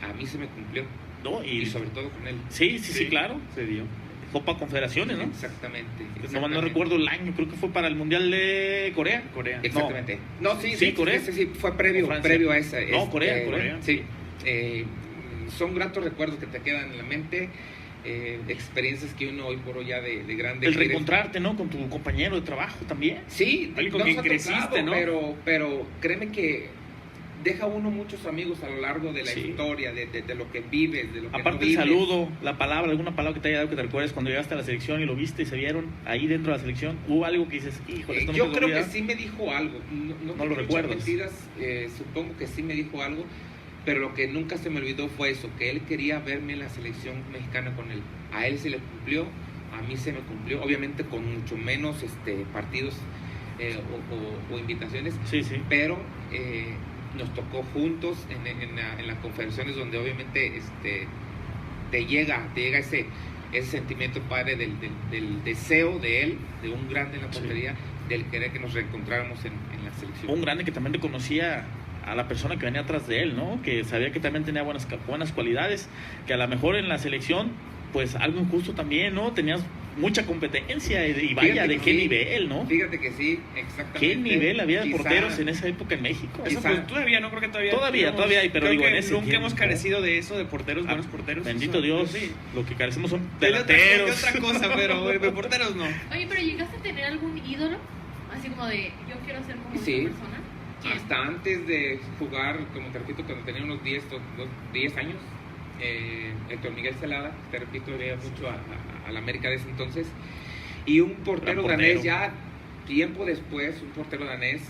a mí se me cumplió, ¿no? y sobre todo con él. Sí, claro. Se dio. Copa Confederaciones, ¿no? Exactamente. No recuerdo el año, creo que fue para el Mundial de Corea. Exactamente. No, sí, Corea. Sí, fue previo a esa. No, Corea. Sí. Son gratos recuerdos que te quedan en la mente, experiencias que uno hoy por hoy ya de grande. El reencontrarte, ¿no? Con tu compañero de trabajo también. Sí, alguien con quien creciste, ¿no? Pero créeme que deja uno muchos amigos a lo largo de la historia, de lo que vives, de lo que aparte no el vives. saludo, la palabra, alguna palabra que te haya dado que te recuerdes cuando llegaste a la selección y lo viste y se vieron ahí dentro de la selección, ¿hubo algo que dices, híjole, esto no yo me creo olvidar? que sí me dijo algo, No lo recuerdas. mentiras, supongo que sí me dijo algo, pero lo que nunca se me olvidó fue eso, que él quería verme en la selección mexicana con él. A él se le cumplió, a mí se me cumplió, obviamente con mucho menos partidos o invitaciones, pero nos tocó juntos en las confederaciones, donde obviamente te llega ese sentimiento padre del deseo de él, de un grande en la portería, del querer que nos reencontráramos en la selección. Un grande que también reconocía a la persona que venía atrás de él, ¿no? Que sabía que también tenía buenas cualidades, que a lo mejor en la selección, pues algo injusto también, ¿no? Tenías mucha competencia y vaya, Fíjate de que qué sí, nivel, ¿no? Fíjate que sí, exactamente. ¿Qué nivel había de Quizá- porteros en esa época en México? Eso pues todavía, no creo que todavía. Todavía hay, pero creo digo, que en ese nunca tiempo, hemos carecido de eso, de porteros, buenos porteros. Bendito Eso, Dios, sí. lo que carecemos son De otra delanteros. cosa, pero de porteros no. Oye, pero ¿llegaste a tener algún ídolo? Así como de, yo quiero ser como Sí. esa persona. ¿Quién? Hasta antes de jugar, como te repito, cuando tenía unos 10 años, Héctor Miguel Celada, te repito, veía mucho a la América de ese entonces, y un portero danés ya tiempo después, un portero danés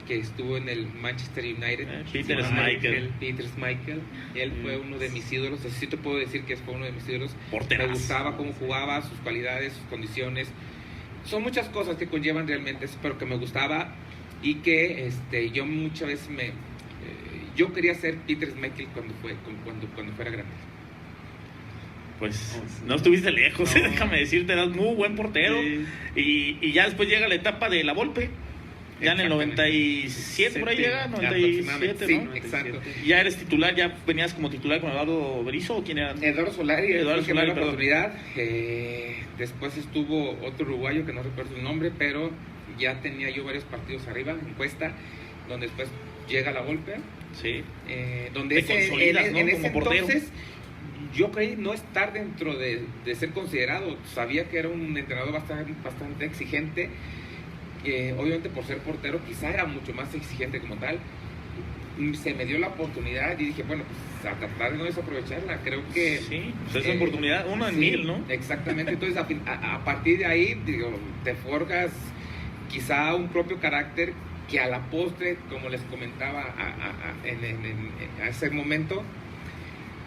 que estuvo en el Manchester United, Peter Schmeichel. Peter Schmeichel. Él fue uno de mis ídolos, así te puedo decir que fue uno de mis ídolos. Porterazo. Me gustaba cómo jugaba, sus cualidades, sus condiciones. Son muchas cosas que conllevan realmente eso, pero que me gustaba y que yo muchas veces yo quería ser Peter Schmeichel cuando fuera grande. Pues no estuviste lejos, No. déjame decirte, eras muy buen portero. Sí. Y ya después llega la etapa de la Volpe. Ya en el 97, por ahí llega, 97, Sí, ¿no? exacto. Ya eres titular, ya venías como titular con Eduardo Berizzo, ¿o quién era? Eduardo Solari, Eduardo fue que me dio Solari, la perdón. oportunidad. Después estuvo otro uruguayo que no recuerdo el nombre, pero ya tenía yo varios partidos arriba en Cuesta, donde después llega la Volpe, Sí. donde Te consolidas, ¿no? en Como ese portero. entonces yo creí no estar dentro de ser considerado. Sabía que era un entrenador bastante exigente. Obviamente por ser portero quizá era mucho más exigente como tal. Se me dio la oportunidad y dije, bueno, pues a tratar de no desaprovecharla. Creo que Sí, pues es una oportunidad, uno en sí, 1000, ¿no? Exactamente. Entonces a partir de ahí, digo, te forjas quizá un propio carácter que a la postre, como les comentaba a ese momento,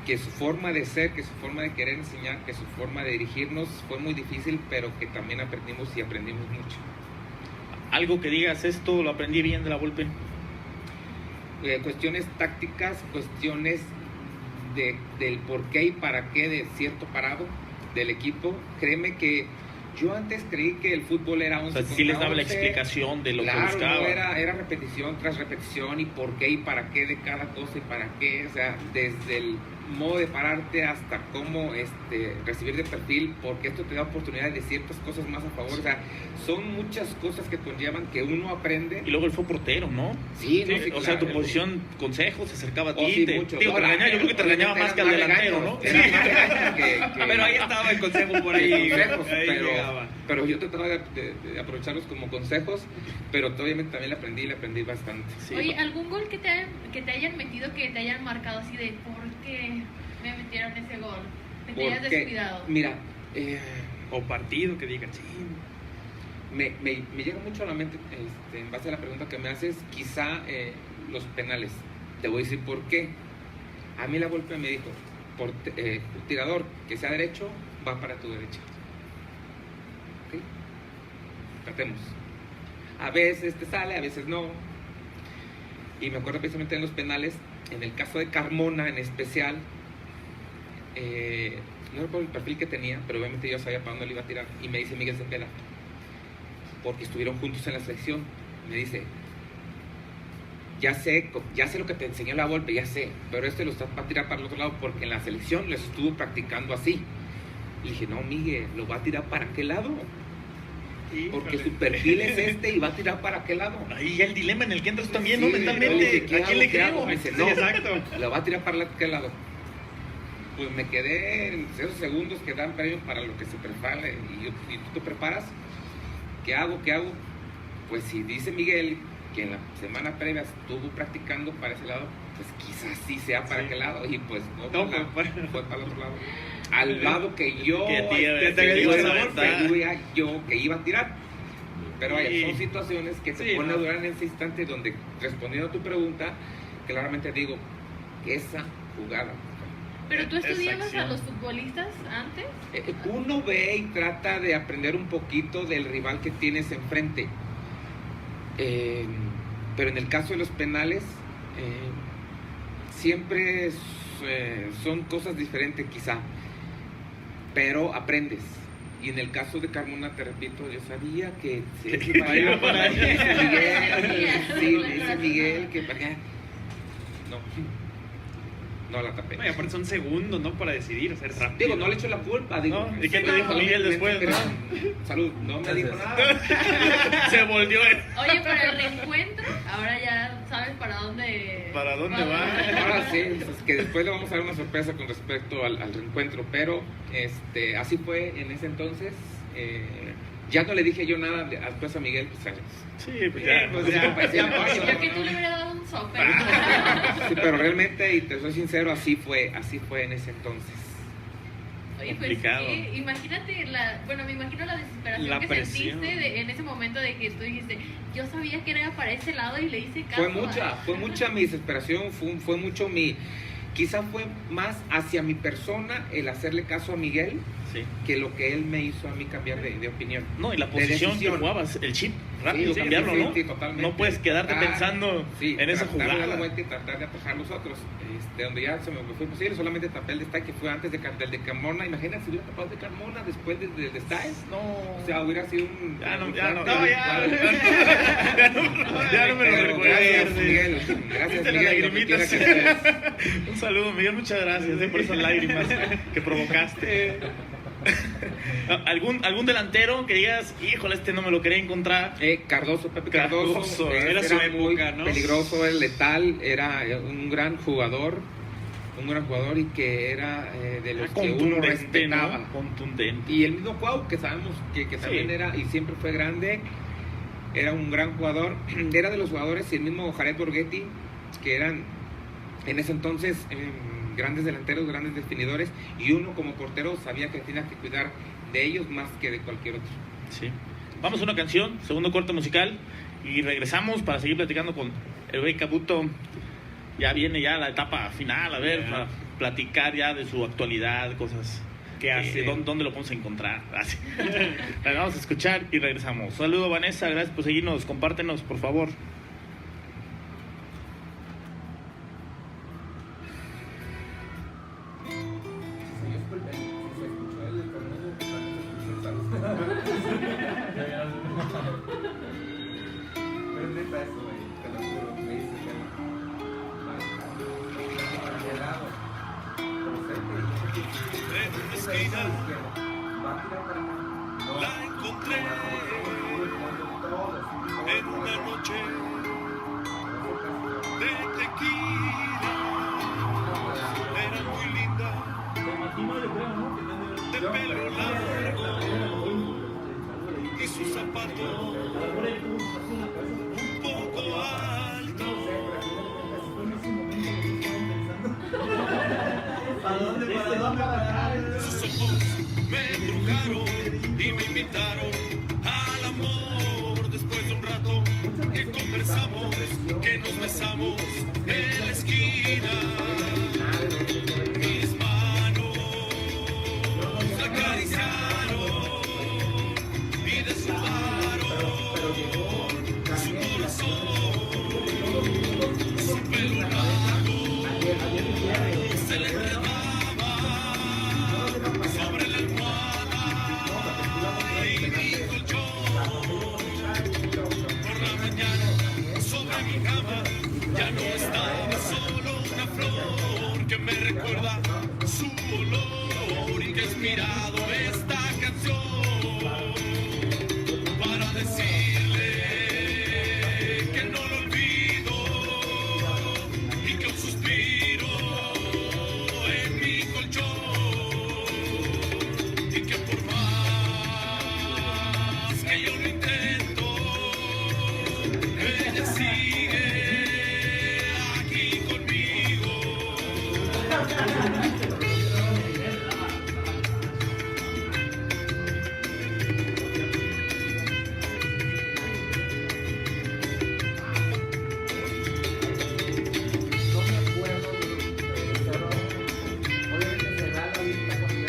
que su forma de ser, que su forma de querer enseñar, que su forma de dirigirnos fue muy difícil, pero que también aprendimos mucho. Algo que digas, esto lo aprendí bien de la Volpe. Cuestiones tácticas, cuestiones del por qué y para qué de cierto parado del equipo. Créeme que yo antes creí que el fútbol era 11 O sea, sí contra les daba la 11. explicación de lo Claro, que buscaba. no, era repetición tras repetición y por qué y para qué de cada cosa y para qué, o sea, desde el modo de pararte hasta cómo recibir de perfil, porque esto te da oportunidades de ciertas cosas más a favor, o sea, son muchas cosas que conllevan que uno aprende. Y luego él fue portero, ¿no? Sí, no, Sí, sí, o sea, tu claro. posición, consejos, se acercaba a ti. Sí, te, mucho. digo, No, te regañaba, yo creo que te regañaba más que al delantero, ¿no? Era más regaño que- Pero ahí estaba el consejo por ahí. consejos, ahí pero, llegaba. pero yo trataba de aprovecharlos como consejos, pero obviamente también le aprendí bastante. Sí. Oye, ¿algún gol que te hayan metido, que te hayan marcado así de por qué me metieron ese gol? Que te hayas Porque, descuidado. mira, O partido que digan, sí. me llega mucho a la mente, en base a la pregunta que me haces, quizá los penales. Te voy a decir por qué. A mí la Volpe me dijo, tirador que sea derecho, va para tu derecha. ¿Ok? Tratemos. A veces te sale, a veces no. Y me acuerdo precisamente en los penales, en el caso de Carmona en especial, no recuerdo el perfil que tenía, pero obviamente yo sabía para dónde le iba a tirar. Y me dice Miguel Cepeda, porque estuvieron juntos en la selección, me dice, ya sé lo que te enseñó la Volpe, ya sé, pero lo está para tirar para el otro lado porque en la selección lo estuvo practicando así. Y dije, no, Miguel, ¿lo va a tirar para qué lado? Porque su perfil es y va a tirar para qué lado. Ahí ya el dilema en el que entras también, Sí, ¿no? Mentalmente, ¿qué ¿a quién le creo? Me dice, Sí, no, exacto. lo va a tirar para qué lado. Pues me quedé en esos segundos que dan premio para lo que se prepara y tú te preparas. ¿Qué hago? Pues si dice Miguel que en la semana previa estuvo practicando para ese lado, pues quizás sí sea para aquel lado, y pues no, fue para el otro lado. Al lado que yo que iba a tirar. Pero son situaciones que se ponen a durar en ese instante donde, respondiendo a tu pregunta, claramente digo, esa jugada. ¿Pero tú estudiabas a los futbolistas antes? Uno ve y trata de aprender un poquito del rival que tienes enfrente. Pero en el caso de los penales, siempre son cosas diferentes quizá, pero aprendes. Y en el caso de Carmona, te repito, yo sabía que iba para allá. Sí, le dice Miguel que para allá. No la tapé. No, y aparte son segundos, ¿no? Para decidir, o sea, rápido. Digo, no le echo la culpa. Digo, ¿Y qué te dijo Miguel después? Salud, no me dijo nada. Se volvió. Oye, pero el reencuentro, ahora ya sabes para dónde va. Ahora sí, es que después le vamos a dar una sorpresa con respecto al reencuentro, pero así fue en ese entonces. Ya no le dije yo nada después a Miguel, pues sí, pues ya. Yo que tú le hubieras dado un sope. Sí, pero realmente, y te soy sincero, así fue en ese entonces. Oye, pues imagínate me imagino la desesperación la que presión. sentiste en ese momento de que tú dijiste, yo sabía que era para ese lado y le hice caso. Fue mucha mi desesperación, fue mucho quizá fue más hacia mi persona el hacerle caso a Miguel que lo que él me hizo a mí cambiar de opinión. No, y la posición que jugabas, el chip, rápido cambiarlo, ¿no? Sí, totalmente. No puedes quedarte pensando en esa jugada. Tratar de dar la vuelta y tratar de atajar los otros. Donde ya se me fue posible, solamente tapé el destaque que fue antes del de Carmona. Imagínate si hubiera tapado de Carmona después del destaque. No. O sea, hubiera sido un... Ya no me lo recuerdo. Miguel. Gracias, Miguel. Un saludo, Miguel, muchas gracias por esas lágrimas que provocaste. ¿Algún delantero que digas, híjole, no me lo quería encontrar? Pepe Cardoso. Era su época, ¿no? Peligroso, letal, era un gran jugador y que era de los que uno respetaba. ¿No? Contundente. Y el mismo Cuau, que sabemos que también era y siempre fue grande, era un gran jugador, era de los jugadores, y el mismo Jared Borghetti, que eran en ese entonces grandes delanteros, grandes definidores, y uno como portero sabía que tenía que cuidar de ellos más que de cualquier otro. Sí. Vamos a una canción, segundo corte musical, y regresamos para seguir platicando con el Rey Cabuto. Ya viene ya la etapa final, a ver, para platicar ya de su actualidad, cosas que hace, dónde lo podemos encontrar. Vamos a escuchar y regresamos. Saludo, Vanessa, gracias por seguirnos, compártenos, por favor. La encontré en una noche de tequila. Era muy linda, de pelo largo y sus zapatos un poco altos. Sus ojos me embrujaron y me invitaron al amor. Después de un rato que conversamos, que nos besamos en la esquina, mis manos la acariciaron y desnudaron su corazón, su pelo largo se le enredaba sobre la almohada y mi colchón. Por la mañana sobre mi cama Ya no estaba solo una flor que me recuerda su olor y que ha inspirado esta canción para decirle que no lo olvido y que un suspiro en mi colchón y que por más que yo lo intento, ella sigue aquí conmigo. No me acuerdo de obviamente se da la vista cuando ya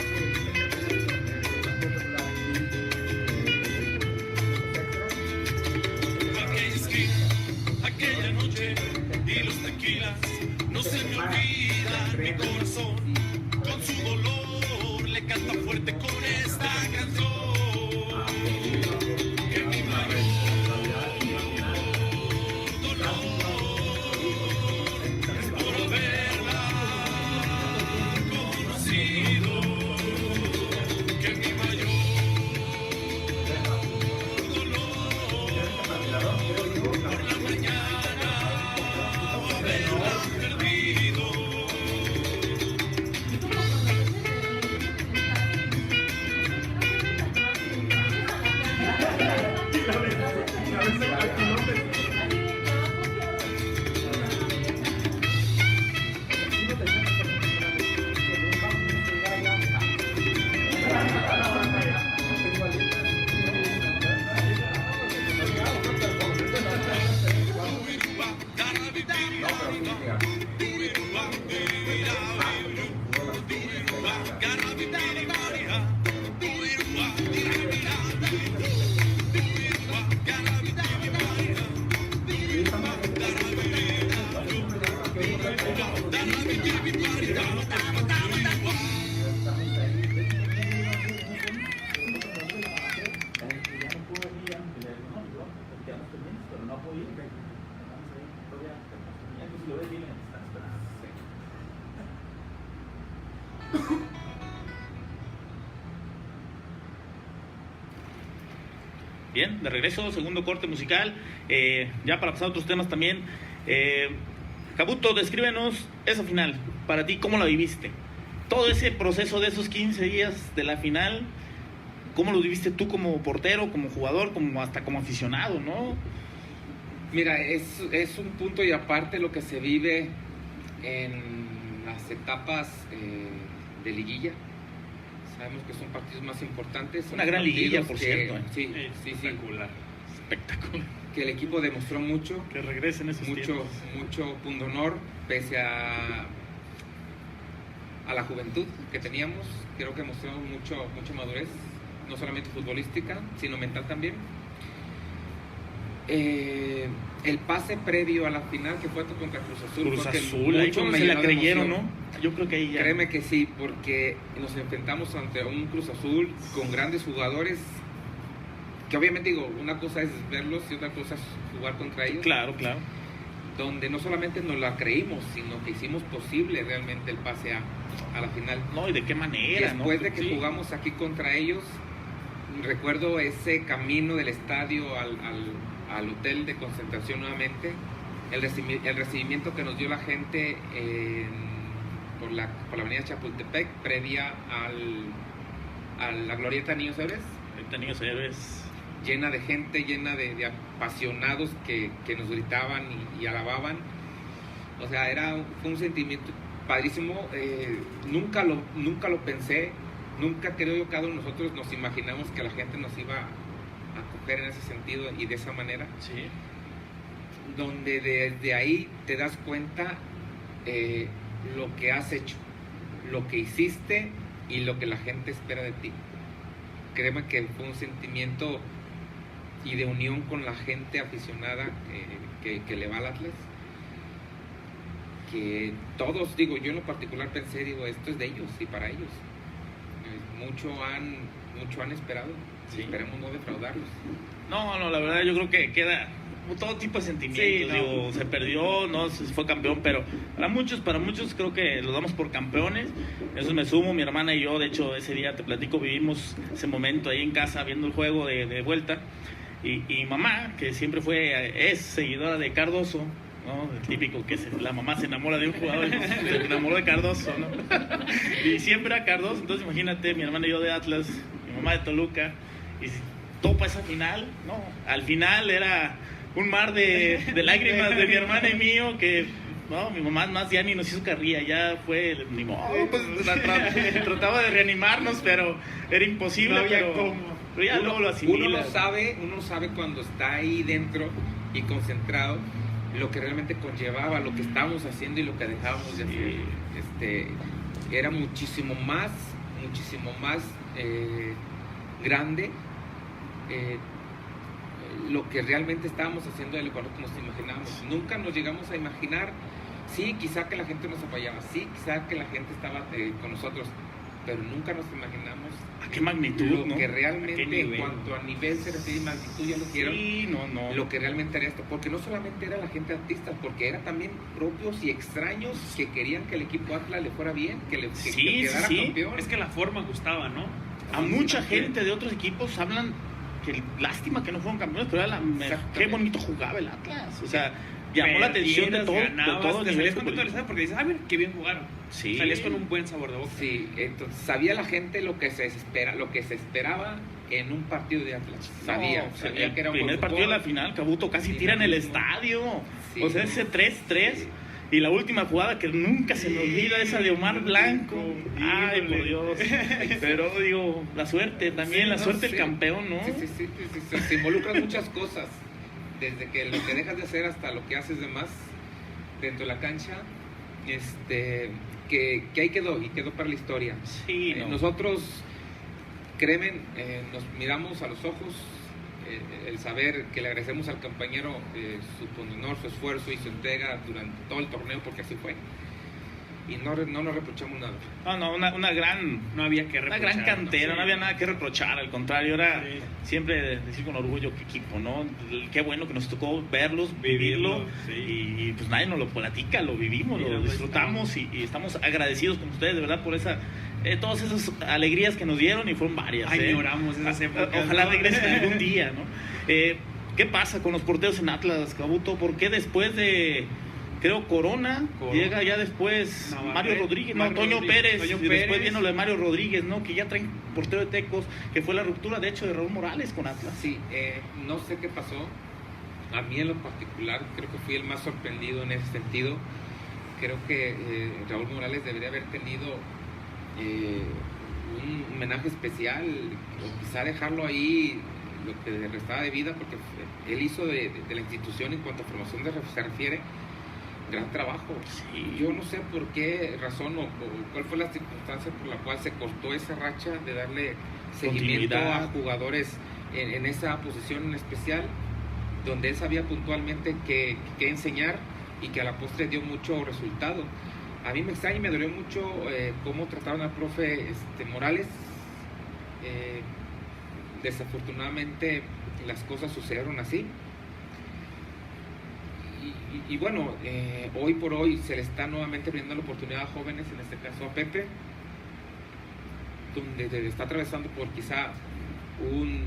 Aquella esquina, aquella noche y los tequilas, no se me olvidan mi corazón. Con su dolor le canta fuerte con esta canción. Que mi mayor dolor es por haberla conocido. Que mi mayor por la mañana haberla perdido. Bien, de regreso, segundo corte musical. Ya para pasar a otros temas también. Kabuto, descríbenos esa final. Para ti, ¿cómo la viviste? Todo ese proceso de esos 15 días de la final, ¿cómo lo viviste tú como portero, como jugador, como hasta como aficionado, no? Mira, es un punto y aparte lo que se vive en las etapas de liguilla. Sabemos que son partidos más importantes. Una gran liguilla, por que, cierto. Sí, sí, espectacular. Espectacular. Que el equipo demostró mucho. Que regresen esos tiempos. Mucho pundonor, pese a la juventud que teníamos. Creo que mostramos mucha madurez, no solamente futbolística, sino mental también. El pase previo a la final que fue contra Cruz Azul. Cruz Azul, ahí como se la creyeron, ¿no? Yo creo que ahí ya. Créeme que sí, porque nos enfrentamos ante un Cruz Azul con grandes jugadores. Que obviamente digo, una cosa es verlos y otra cosa es jugar contra ellos. Claro, claro. Donde no solamente nos la creímos, sino que hicimos posible realmente el pase a la final. No, y de qué manera, después ¿no? de que Sí. jugamos aquí contra ellos, recuerdo ese camino del estadio al hotel de concentración nuevamente, el recibimiento que nos dio la gente por la avenida Chapultepec, previa a la glorieta Niños Héroes. Niños Héroes. Llena de gente, llena de apasionados que nos gritaban y alababan. O sea, fue un sentimiento padrísimo. Nunca lo pensé, nunca creo yo cada uno de nosotros nos imaginamos que la gente nos iba a coger en ese sentido y de esa manera. Sí. Donde desde ahí te das cuenta lo que has hecho, lo que hiciste y lo que la gente espera de ti. Créeme que fue un sentimiento y de unión con la gente aficionada que le va al Atlas, que todos, digo, yo en lo particular pensé, digo, esto es de ellos y para ellos. Mucho han esperado. Sí. Esperemos no defraudarlos. No, la verdad yo creo que queda todo tipo de sentimientos. Sí, no. Digo, se perdió, no se fue campeón, pero para muchos creo que los damos por campeones. Eso me sumo, mi hermana y yo, de hecho ese día te platico, vivimos ese momento ahí en casa viendo el juego de vuelta. Y mamá, que siempre es seguidora de Cardoso, ¿no? El típico que la mamá se enamora de un jugador, se enamoró de Cardoso, ¿no? Y siempre a Cardoso. Entonces imagínate, mi hermana y yo de Atlas, mi mamá de Toluca, y topa esa final, ¿no? Al final era un mar de lágrimas de mi hermana y mío, que no, mi mamá más ya ni nos hizo carrilla, ya fue, ni modo, pues trataba de reanimarnos, pero era imposible. No había pero cómo. ya luego lo asimila. Uno sabe cuando está ahí dentro y concentrado lo que realmente conllevaba, lo que estábamos haciendo y lo que dejábamos de hacer. Era muchísimo más grande lo que realmente estábamos haciendo de lo que nos imaginábamos. Nunca nos llegamos a imaginar, sí, quizá que la gente nos apoyaba, sí, quizá que la gente estaba con nosotros, pero nunca nos imaginamos a qué magnitud, lo ¿no? que realmente, en cuanto a nivel se refiere y magnitud, ya lo quiero, sí, no. lo que realmente era esto, porque no solamente era la gente artista, porque era también propios y extraños que querían que el equipo Atlas le fuera bien, que quedara campeón. Es que la forma gustaba, ¿no? A mucha gente de otros equipos hablan que lástima que no fueron campeones, pero era qué bonito jugaba el Atlas, o sea, llamó la atención de todo te nivel salías contento porque dices, mira, qué bien jugaron. Sí. Salías con un buen sabor de boca. Sí, entonces sabía la gente lo que se esperaba en un partido de Atlas. Sabía que era un primer buen partido de fútbol. la final, Cabuto casi tira en el estadio. Sí. O sea, ese 3-3. Sí. Y la última jugada que nunca se me olvida, esa de Omar Blanco. Ay, por Dios. Pero digo, la suerte también, la suerte del campeón, ¿no? Sí. Se involucran muchas cosas. Desde que lo que dejas de hacer hasta lo que haces de más dentro de la cancha, que ahí quedó y quedó para la historia. Sí, no. Nosotros, créeme, nos miramos a los ojos, el saber que le agradecemos al compañero su pundonor, su esfuerzo y su entrega durante todo el torneo, porque así fue. Y no nos reprochamos nada. No, una gran... No había que reprochar. Una gran cantera, sí. No había nada que reprochar, al contrario, era siempre decir con orgullo qué equipo, ¿no? Qué bueno que nos tocó verlos, vivirlo, sí. Y pues nadie nos lo platica, lo vivimos, lo disfrutamos y estamos agradecidos con ustedes, de verdad, por todas esas alegrías que nos dieron, y fueron varias. Añoramos esas épocas. Ojalá regresen algún día, ¿no? ¿Qué pasa con los porteros en Atlas, Cabuto? ¿Por qué después de... Creo Corona, llega ya después Mario Rodríguez, Toño Pérez, y después viene lo de Mario Rodríguez, ¿no? Que ya traen portero de Tecos, que fue la ruptura de hecho de Raúl Morales con Atlas. Sí, no sé qué pasó. A mí en lo particular creo que fui el más sorprendido en ese sentido. Creo que Raúl Morales debería haber tenido un homenaje especial, o quizá dejarlo ahí lo que restaba de vida, porque él hizo de la institución, en cuanto a formación se refiere, gran trabajo. Sí. Yo no sé por qué razón o cuál fue la circunstancia por la cual se cortó esa racha de darle seguimiento a jugadores en esa posición en especial, donde él sabía puntualmente que enseñar y que a la postre dio mucho resultado. A mí me extraña y me dolió mucho cómo trataron al profe Morales. Desafortunadamente las cosas sucedieron así. Y bueno, hoy por hoy se le está nuevamente brindando la oportunidad a jóvenes, en este caso a Pepe, donde está atravesando por quizá un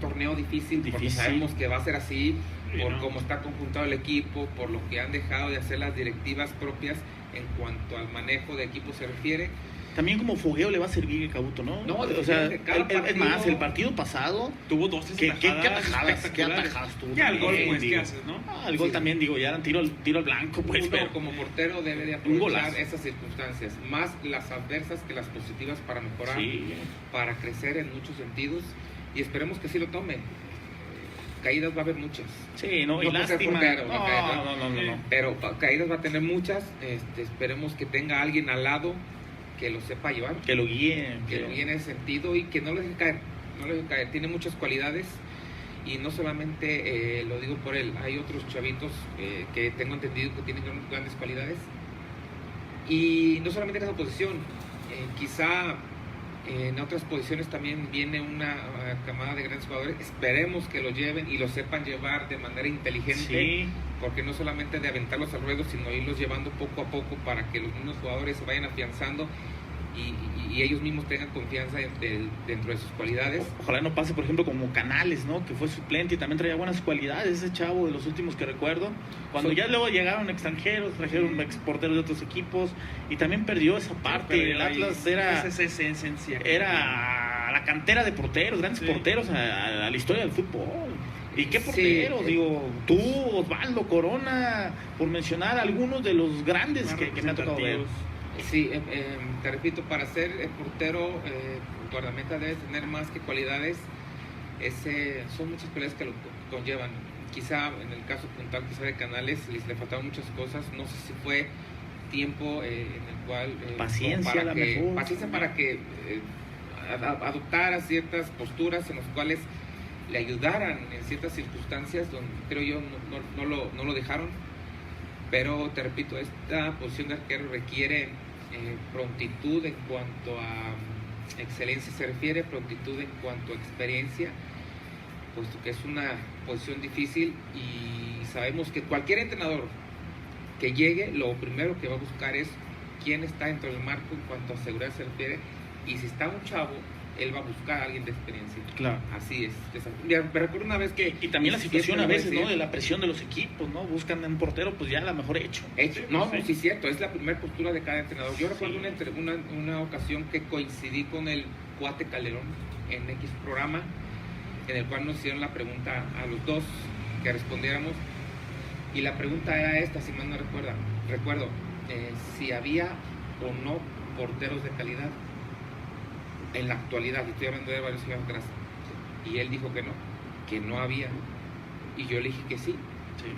torneo difícil, porque sabemos que va a ser así, por cómo está conjuntado el equipo, por lo que han dejado de hacer las directivas propias en cuanto al manejo de equipo se refiere. También como fogueo le va a servir el Cabuto, ¿no? No, o sea, es más, el partido pasado tuvo 2 atajadas. ¿Qué atajadas tuvo? Ya el gol, pues, ¿qué haces, no? El gol también, digo, ya eran tiro al blanco, pues. Uno como portero debe de aprovechar esas circunstancias, más las adversas que las positivas, para mejorar, para crecer en muchos sentidos, y esperemos que sí lo tome. Caídas va a haber muchas. Sí, no, y lástima. No. Pero caídas va a tener muchas. Esperemos que tenga alguien al lado que lo sepa llevar, que lo guíe en ese sentido, y que no lo deje caer. Tiene muchas cualidades, y no solamente lo digo por él, hay otros chavitos que tengo entendido que tienen grandes cualidades, y no solamente en esa posición, quizá En otras posiciones también viene una camada de grandes jugadores. Esperemos que lo lleven y lo sepan llevar de manera inteligente, Sí. porque no solamente de aventarlos al ruedo, sino irlos llevando poco a poco para que los mismos jugadores se vayan afianzando y ellos mismos tengan confianza dentro de sus cualidades. Ojalá no pase, por ejemplo, como Canales, ¿no? Que fue suplente y también traía buenas cualidades, ese chavo de los últimos que recuerdo. Cuando ya luego llegaron extranjeros, trajeron exporteros de otros equipos y también perdió esa parte. El Atlas era la cantera de porteros, grandes porteros a la historia del fútbol. ¿Y qué porteros? Digo, tú, Osvaldo, Corona, por mencionar algunos de los grandes que me ha tocado ver. Sí, te repito, para ser portero, guardameta debes tener más que cualidades. Son muchas cualidades que lo conllevan. Quizá en el caso puntual quizá de Canales le faltaban muchas cosas. No sé si fue tiempo en el cual paciencia para que adoptara ciertas posturas en las cuales le ayudaran en ciertas circunstancias donde creo yo no lo dejaron. Pero te repito, esta posición de arquero requiere prontitud en cuanto a excelencia se refiere, prontitud en cuanto a experiencia, puesto que es una posición difícil y sabemos que cualquier entrenador que llegue, lo primero que va a buscar es quién está dentro del marco en cuanto a seguridad se refiere, y si está un chavo, él va a buscar a alguien de experiencia. Claro. Así es. Me recuerdo una vez que... Y también la situación a veces, ¿no? De la presión de los equipos, ¿no? Buscan un portero, pues ya a lo mejor hecho. No, sí, cierto. Es la primera postura de cada entrenador. Yo recuerdo una ocasión que coincidí con el Cuate Calderón en X programa, en el cual nos hicieron la pregunta a los dos que respondiéramos. Y la pregunta era esta, si mal no recuerdo, si había o no porteros de calidad en la actualidad. Estoy hablando de varios años atrás, y él dijo que no había, y yo le dije que sí.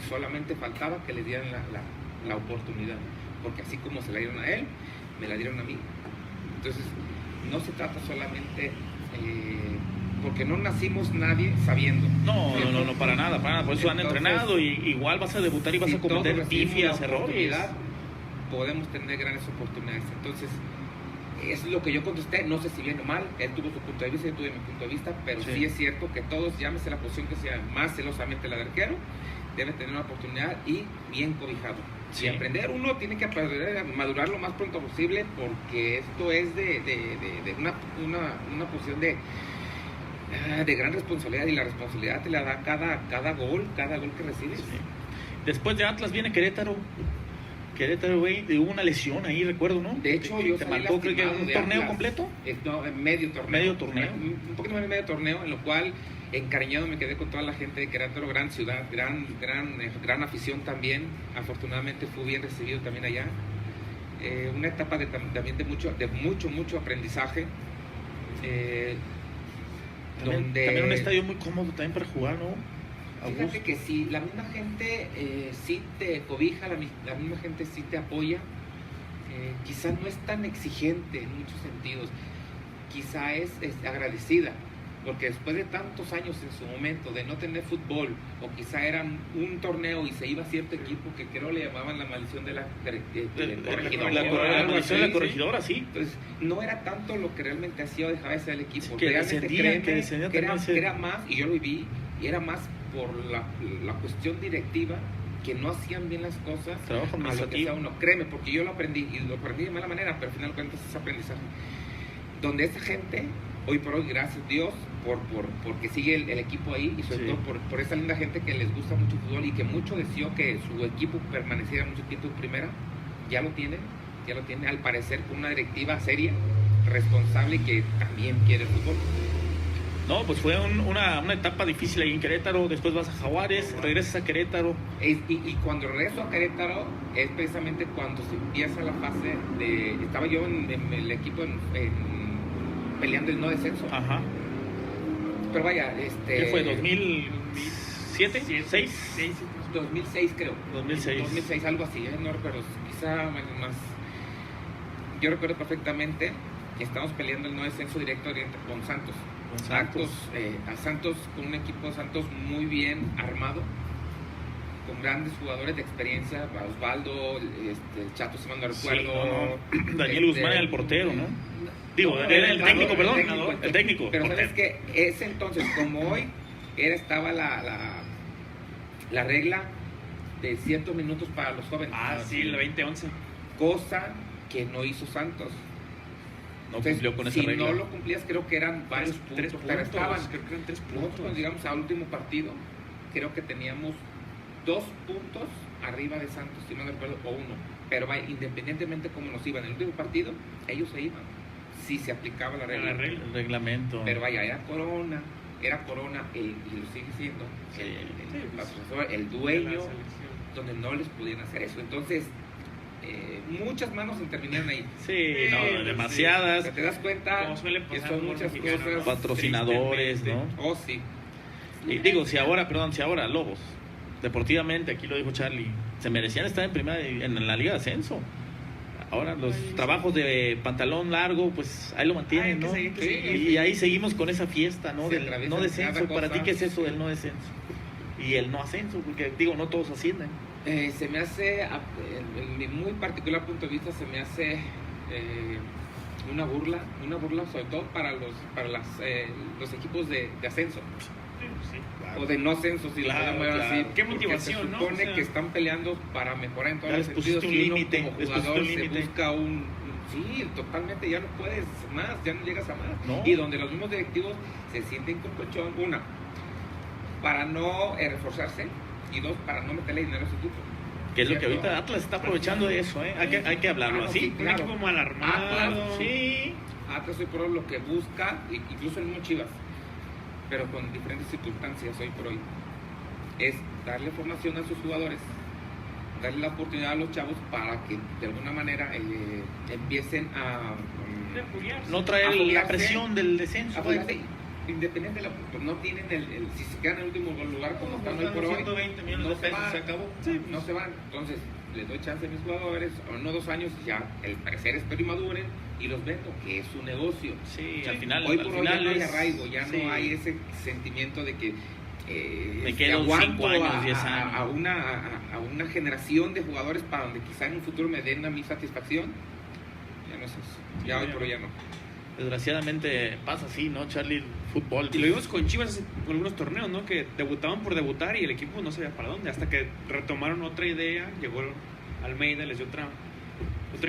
Solamente faltaba que le dieran la oportunidad, porque así como se la dieron a él, me la dieron a mí. Entonces no se trata solamente porque no nacimos nadie sabiendo. No, para nada, por eso han entrenado, y igual vas a debutar y vas a cometer pifias, errores. Podemos tener grandes oportunidades. Entonces es lo que yo contesté, no sé si bien o mal, él tuvo su punto de vista, yo tuve mi punto de vista, pero sí es cierto que todos, llámese la posición que sea, más celosamente la de arquero, debe tener una oportunidad y bien cobijado. Y aprender, uno tiene que aprender a madurar lo más pronto posible, porque esto es de una posición de gran responsabilidad, y la responsabilidad te la da cada gol que recibes. Sí. Después de Atlas viene Querétaro, güey, hubo una lesión ahí, recuerdo, ¿no? De hecho, yo te marcó, creo que un torneo completo. No, medio torneo. Un poquito más de medio torneo, en lo cual encariñado me quedé con toda la gente de Querétaro, gran ciudad, gran afición también. Afortunadamente fui bien recibido también allá. Una etapa también de mucho aprendizaje. También un estadio muy cómodo también para jugar, ¿no? Fíjate que sí, la misma gente sí te cobija, la misma gente sí te apoya. Quizá no es tan exigente en muchos sentidos, quizá es agradecida, porque después de tantos años en su momento de no tener fútbol, o quizá era un torneo y se iba a cierto equipo que creo le llamaban la maldición de la corregidora. La maldición de la corregidora, sí. Entonces, no era tanto lo que realmente hacía o dejaba de ser el equipo. Que realmente descendía que era más, y yo lo viví, y era más por la cuestión directiva, que no hacían bien las cosas a lo que sea uno. Créeme, porque yo lo aprendí, y lo aprendí de mala manera, pero al final de cuentas es aprendizaje. Donde esa gente, hoy por hoy, gracias a Dios, porque sigue el equipo ahí, y sobre todo por esa linda gente que les gusta mucho el fútbol y que mucho deseó que su equipo permaneciera mucho tiempo en primera, ya lo tiene, al parecer, con una directiva seria, responsable, y que también quiere el fútbol. No, pues fue una etapa difícil ahí en Querétaro. Después vas a Jaguares, regresas a Querétaro. Y cuando regreso a Querétaro es precisamente cuando se empieza la fase de... Estaba yo en el equipo peleando el no descenso. Ajá. Pero vaya, ¿Qué fue? ¿2007? ¿6? 2006 creo. 2006, algo así, no recuerdo. Quizá más. Yo recuerdo perfectamente que estábamos peleando el no descenso directo con Santos. A Santos, con un equipo de Santos muy bien armado, con grandes jugadores de experiencia, Osvaldo, el Chato, si mal no Sí, recuerdo. no. Daniel Guzmán era el portero, ¿no? Digo, No, era el técnico, perdón. El técnico. Pero portero. sabes que ese entonces, como hoy, estaba la regla de ciertos minutos para los jóvenes. Sí, el 2011. Cosa que no hizo Santos. No Entonces, cumplió con esa si regla. no lo cumplías, creo que eran varios Tres puntos, pero estaban. creo que eran 3 Nosotros puntos. cuando llegamos al último partido, creo que teníamos 2 puntos arriba de Santos, si no me recuerdo, o 1. Pero vaya, independientemente cómo nos iban en el último partido, ellos se iban. Si se aplicaba la regla. El reglamento. Pero vaya, era Corona, y lo sigue siendo, el patrocinador, el dueño, donde no les podían hacer eso. Entonces, muchas manos intervinieron ahí. Sí, no, demasiadas. Te das cuenta Como suele que pasar son con muchas los mexicanos. cosas. Patrocinadores, ¿no? Oh, sí. Y digo, si ahora Lobos, deportivamente, aquí lo dijo Charlie, se merecían estar en la Liga de Ascenso. Ahora los trabajos de pantalón largo, pues ahí lo mantienen, ¿no? Y ahí seguimos con esa fiesta, ¿no? Se Del atraviesa no descenso. cada ¿Para cosa. ti qué es eso del no descenso? Y el no ascenso, porque digo, no todos ascienden. Se me hace, en mi muy particular punto de vista, se me hace una burla sobre todo para los equipos de ascenso. O de no ascenso, si Claro, lo podemos ver así. claro. Qué porque motivación, se ¿no? supone O sea, que están peleando para mejorar en todos ya los les pusiste sentidos. un Y uno límite, como les pusiste jugador un se límite. busca sí, totalmente, ya no puedes más, ya no llegas a más. No. Y donde los mismos directivos se sienten con colchón, una, para no reforzarse, y 2, para no meterle dinero a su equipo. Que es lo que ¿Cierto? ahorita Atlas está aprovechando de eso, ¿eh? Hay que hablarlo así. Sí, Un claro. equipo mal armado. Sí. Atlas hoy por hoy lo que busca, incluso el mismo Chivas, pero con diferentes circunstancias hoy por hoy, es darle formación a sus jugadores, darle la oportunidad a los chavos para que de alguna manera empiecen a No traer la afoguearse, presión del descenso. afoguearse, independiente de pues no tienen si se quedan en el último lugar como están hoy por hoy, 120 millones no de se pesos, van, se acabó. no se van. Entonces les doy chance a mis jugadores, a 1 o 2 años, ya el parecer espero y maduren y los vendo, que es un negocio. Sí, al final. Hoy por hoy ya no hay es- arraigo, ya sí. no hay ese sentimiento de que Me quedo 5 años, 10 años. a una generación de jugadores para donde quizá en un futuro me den a mi satisfacción. Ya no es eso, ya hoy por hoy ya no. Desgraciadamente pasa así, ¿no, Charlie? Fútbol. Y lo vimos con Chivas con algunos torneos, ¿no? Que debutaban por debutar y el equipo no sabía para dónde. Hasta que retomaron otra idea, llegó Almeida, les dio otro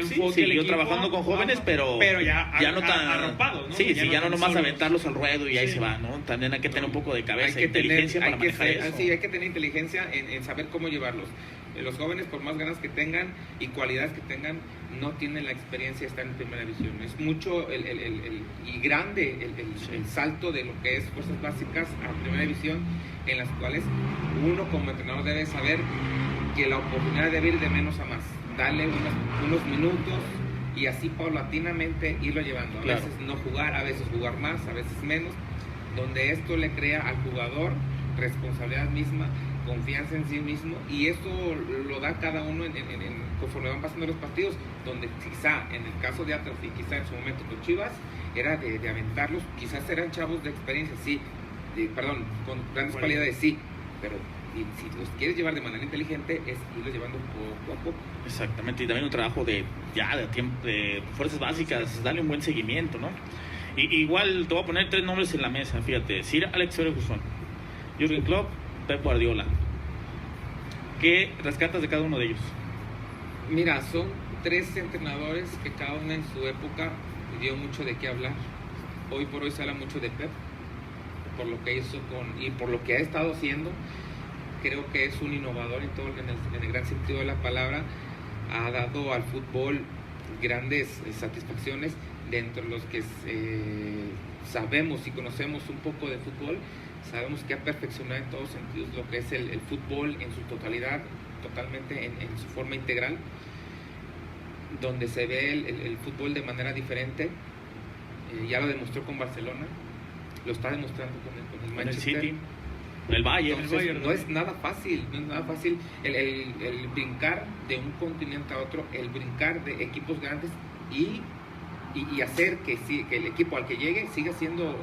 Sí, enfoque al siguió equipo. trabajando con jóvenes, pero ya no tan arropados, ¿no? Sí, ya no tan nomás solos. aventarlos al ruedo y ahí Sí. se va, ¿no? También hay que tener un poco de cabeza Hay e que inteligencia para manejar ser- eso. sí, hay que tener inteligencia en saber cómo llevarlos. Los jóvenes, por más ganas que tengan y cualidades que tengan, no tienen la experiencia de estar en primera división. Es mucho y grande el salto de lo que es fuerzas básicas a primera división, en las cuales uno como entrenador debe saber que la oportunidad debe ir de menos a más. Darle unos minutos y así paulatinamente irlo llevando. A Claro. veces no jugar, a veces jugar más, a veces menos, donde esto le crea al jugador responsabilidad misma, confianza en sí mismo, y esto lo da cada uno conforme van pasando los partidos, donde quizá en el caso de Atlas y quizá en su momento con Chivas era de aventarlos, quizás eran chavos de experiencia, sí, con grandes cualidades, sí, pero si los quieres llevar de manera inteligente es irlos llevando poco a poco. Exactamente, y también un trabajo de fuerzas básicas, darle un buen seguimiento, ¿no? Y igual te voy a poner 3 nombres en la mesa, fíjate: Sir Alex Ferguson, Jürgen Klopp, Pep Guardiola. ¿Qué rescatas de cada uno de ellos? Mira, son 3 entrenadores que cada uno en su época dio mucho de qué hablar. Hoy por hoy se habla mucho de Pep, por lo que hizo y por lo que ha estado haciendo. Creo que es un innovador en el gran sentido de la palabra. Ha dado al fútbol grandes satisfacciones, dentro de los que sabemos y conocemos un poco de fútbol. Sabemos que ha perfeccionado en todos sentidos lo que es el fútbol en su totalidad, totalmente en su forma integral, donde se ve el fútbol de manera diferente. Ya lo demostró con Barcelona, lo está demostrando con el Manchester City, el Bayern. Entonces, no es nada fácil, el brincar de un continente a otro, el brincar de equipos grandes y hacer que el equipo al que llegue siga siendo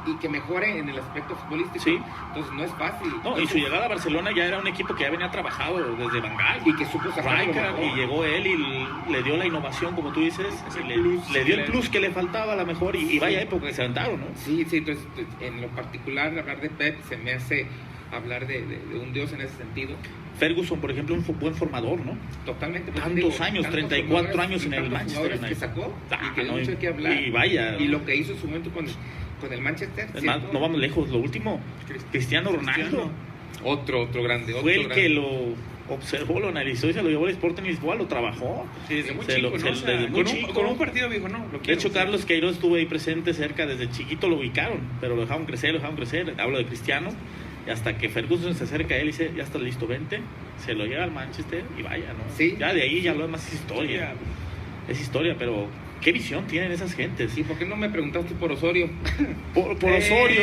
y que mejore en el aspecto futbolístico. Sí. Entonces no es fácil. No, y Entonces, su llegada a Barcelona ya era un equipo que ya venía trabajado desde Van Gaal. y que supo sacar lo Rijkaard, mejor. y llegó él y le dio la innovación, como tú dices, y le dio el plus que le faltaba a lo mejor, y vaya época que se aventaron, ¿no? Sí, entonces en lo particular hablar de Pep se me hace hablar de un dios en ese sentido. Ferguson, por ejemplo, un buen formador, ¿no? Totalmente. pues, Tantos años, tantos 34 jugadores años en el tantos Manchester jugadores United. que sacó y que no, mucho hay que hablar. y vaya. Y lo que hizo en su momento con el Manchester. Es más, ¿cierto? no vamos lejos, lo último, Cristiano Ronaldo. Otro grande. Fue el otro que grande. lo observó, lo analizó y se lo llevó al Sporting Lisboa, lo trabajó. Sí, desde muy Se chico, lo- ¿no? se- O sea, desde muy chico. con un partido dijo, no, lo De quiero. hecho, Carlos Queiroz estuvo ahí presente cerca, desde chiquito lo ubicaron, pero lo dejaron crecer, hablo de Cristiano, y hasta que Ferguson se acerca a él y dice, ya está listo, vente, se lo lleva al Manchester y vaya, ¿no? Sí. Ya de ahí ya lo demás es historia, pero qué visión tienen esas gentes. Sí, ¿por qué no me preguntaste por Osorio? Por Osorio,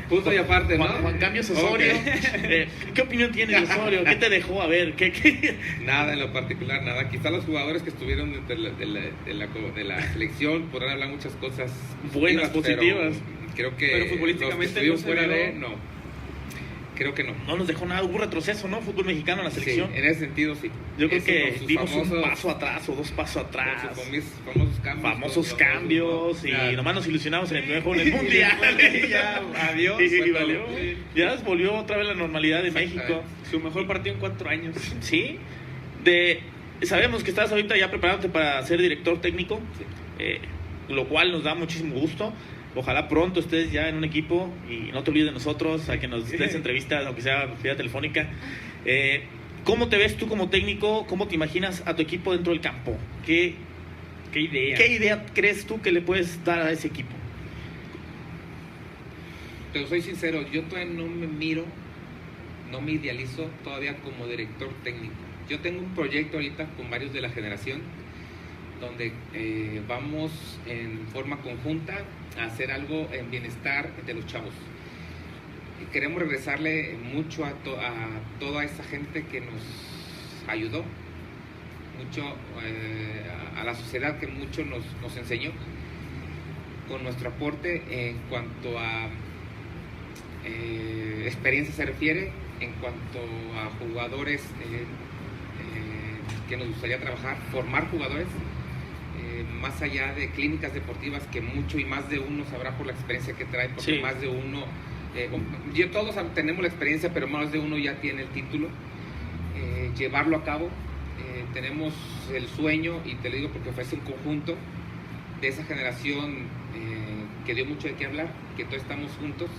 Punto y aparte, ¿no? Juan Cambios Osorio, Ok. ¿qué opinión tienes de Osorio? ¿Qué te dejó? A ver, ¿qué? Nada en lo particular, nada. Quizá los jugadores que estuvieron de la selección podrán hablar muchas cosas Buenas, positivas. Creo que Pero futbolísticamente los no que se estuvieron fuera vio. de, no. Creo que no. No nos dejó nada, hubo retroceso, ¿no? Fútbol mexicano en la selección. Sí, en ese sentido sí. Yo creo Eso, que con sus dimos un famosos- paso atrás o 2 pasos con atrás. sus famosos cambios. Famosos todos, cambios, ¿no? y Ya. nomás nos ilusionamos en el primer juego en el mundial. Ya, adiós. Y Bueno, valió. sí. Ya volvió otra vez la normalidad de México. Su mejor partido en 4 años. Sí. Sabemos que estás ahorita ya preparándote para ser director técnico, lo cual nos da muchísimo gusto. Ojalá pronto estés ya en un equipo y no te olvides de nosotros, a que nos des entrevistas, aunque sea vía telefónica. ¿Cómo te ves tú como técnico? ¿Cómo te imaginas a tu equipo dentro del campo? ¿Qué idea crees tú que le puedes dar a ese equipo? Pero soy sincero, yo todavía no me miro, no me idealizo todavía como director técnico. Yo tengo un proyecto ahorita con varios de la generación donde vamos en forma conjunta a hacer algo en bienestar de los chavos. Y queremos regresarle mucho a toda esa gente que nos ayudó, mucho a la sociedad que mucho nos enseñó, con nuestro aporte en cuanto a experiencia se refiere, en cuanto a jugadores que nos gustaría trabajar, formar jugadores, más allá de clínicas deportivas que mucho y más de uno sabrá por la experiencia que trae, porque Sí. más de uno, todos tenemos la experiencia, pero más de uno ya tiene el título, llevarlo a cabo. Tenemos el sueño, y te lo digo porque fue un conjunto de esa generación que dio mucho de qué hablar, que todos estamos juntos,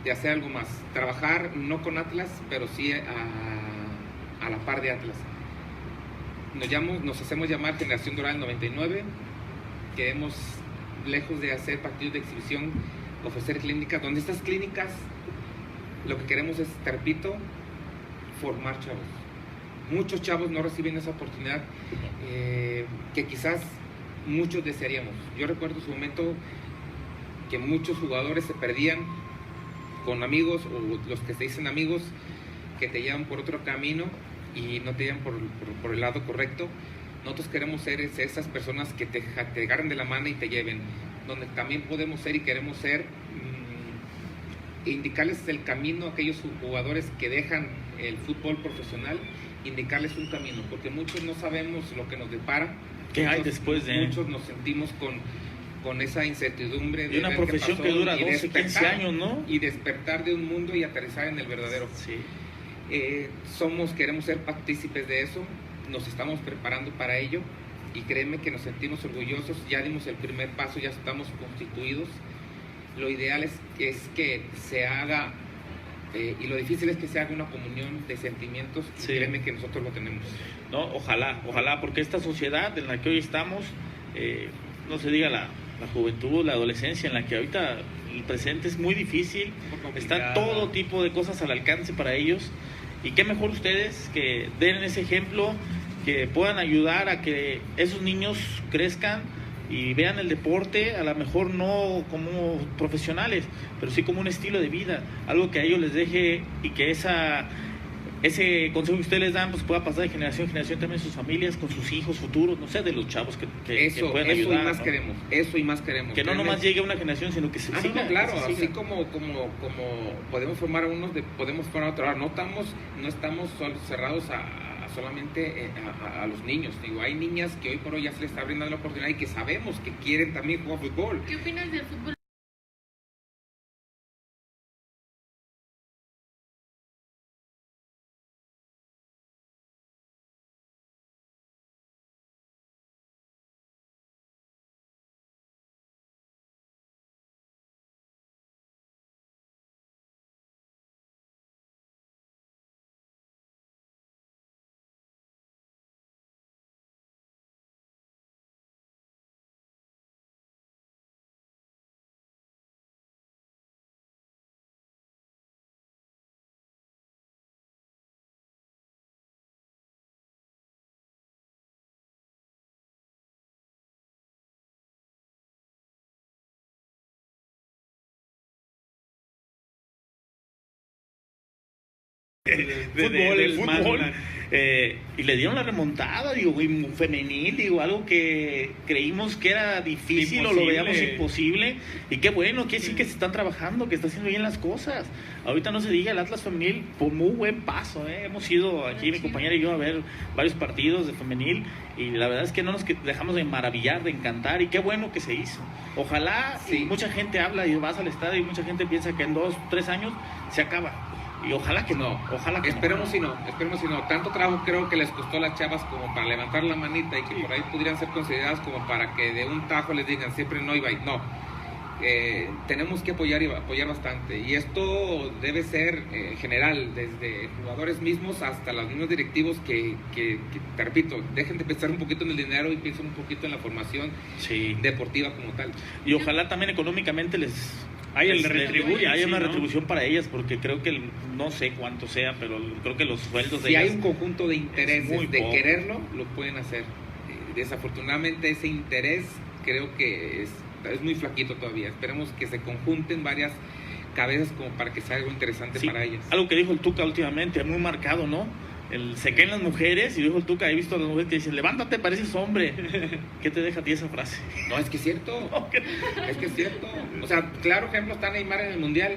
de hacer algo más, trabajar no con Atlas, pero sí a la par de Atlas. Nos hacemos llamar Generación Dorada del 99, queremos, lejos de hacer partidos de exhibición, ofrecer clínicas, donde estas clínicas lo que queremos es, te repito, formar chavos. Muchos chavos no reciben esa oportunidad que quizás muchos desearíamos. Yo recuerdo su momento que muchos jugadores se perdían con amigos, o los que se dicen amigos, que te llevan por otro camino y no te llevan por el lado correcto. Nosotros queremos ser esas personas que te agarren de la mano y te lleven, donde también podemos ser y queremos ser, indicarles el camino a aquellos jugadores que dejan el fútbol profesional, indicarles un camino, porque muchos no sabemos lo que nos depara. ¿Qué hay después de...? Muchos nos sentimos con esa incertidumbre de una ver qué profesión pasó que dura y 12, 15 despertar, años, ¿no? Y despertar de un mundo y aterrizar en el verdadero. Sí. Queremos ser partícipes de eso, nos estamos preparando para ello, y créeme que nos sentimos orgullosos. Ya dimos el primer paso, ya estamos constituidos. Lo ideal es que se haga, y lo difícil es que se haga una comunión de sentimientos, y Sí. créeme que nosotros lo tenemos. No, ojalá, porque esta sociedad en la que hoy estamos, no se diga la juventud, la adolescencia, en la que ahorita el presente es muy difícil, está todo tipo de cosas al alcance para ellos, y qué mejor ustedes que den ese ejemplo, que puedan ayudar a que esos niños crezcan y vean el deporte, a lo mejor no como profesionales, pero sí como un estilo de vida, algo que a ellos les deje, y que esa ese consejo que ustedes les dan pues pueda pasar de generación en generación también en sus familias, con sus hijos futuros, no sé, de los chavos que pueden ayudar. Eso y más ¿no? queremos, eso y más queremos. Que no nomás llegue a una generación, sino que se siga. No, claro, que se siga. así como podemos formar a unos, podemos formar a otros. Ahora, no estamos cerrados solamente a los niños. Digo, hay niñas que hoy por hoy ya se les está brindando la oportunidad y que sabemos que quieren también jugar fútbol. ¿Qué opinas del fútbol? Del fútbol. Y le dieron la remontada, digo, y femenil, digo, algo que creímos que era difícil o lo veíamos imposible. Y qué bueno, que sí que se están trabajando, que está haciendo bien las cosas. Ahorita no se diga, el Atlas femenil por muy buen paso, hemos ido aquí mi compañera y yo a ver varios partidos de femenil y la verdad es que no nos dejamos de maravillar, de encantar, y qué bueno que se hizo. Ojalá, y mucha gente habla y vas al estadio y mucha gente piensa que en 2-3 años se acaba. Y ojalá que no, ojalá que esperemos si no. Tanto trabajo creo que les costó a las chavas como para levantar la manita y que por ahí pudieran ser consideradas como para que de un tajo les digan siempre no y bye. No, tenemos que apoyar bastante, y esto debe ser general, desde jugadores mismos hasta los mismos directivos que te repito, dejen de pensar un poquito en el dinero y piensen un poquito en la formación deportiva como tal. Y ojalá también económicamente hay una retribución para ellas, porque creo que no sé cuánto sea, pero creo que los sueldos de ellas, si hay un conjunto de intereses de quererlo, lo pueden hacer. Desafortunadamente ese interés creo que es muy flaquito todavía. Esperemos que se conjunten varias cabezas como para que sea algo interesante para ellas. Algo que dijo el Tuca últimamente, muy marcado, ¿no? Se caen las mujeres, y dijo el Tuca, he visto a las mujeres que dicen, levántate, pareces hombre. ¿Qué te deja a ti esa frase? No, es que es cierto. Es que es cierto. O sea, claro ejemplo está Neymar en el Mundial.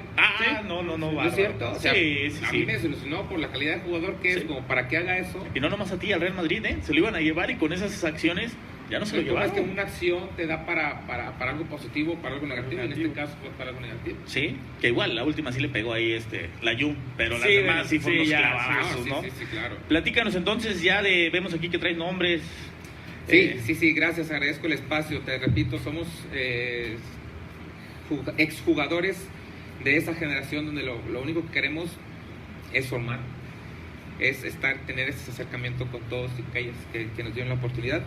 No, ¿No es cierto? O sea, a mí me sí. desilusionó por la calidad de jugador que es, como para que haga eso. Y no nomás a ti, al Real Madrid, se lo iban a llevar, y con esas acciones ya no se lo llevaron. Es que una acción te da para algo positivo, para algo negativo. En este caso fue para algo negativo. Sí, que igual la última sí le pegó ahí la Jun, pero las demás sí fueron los clavazos, ¿no? Sí, claro. Platícanos entonces ya vemos aquí que traes nombres. Sí, gracias, agradezco el espacio. Te repito, somos exjugadores de esa generación donde lo único que queremos es formar, es tener ese acercamiento con todos y aquellos que nos dieron la oportunidad.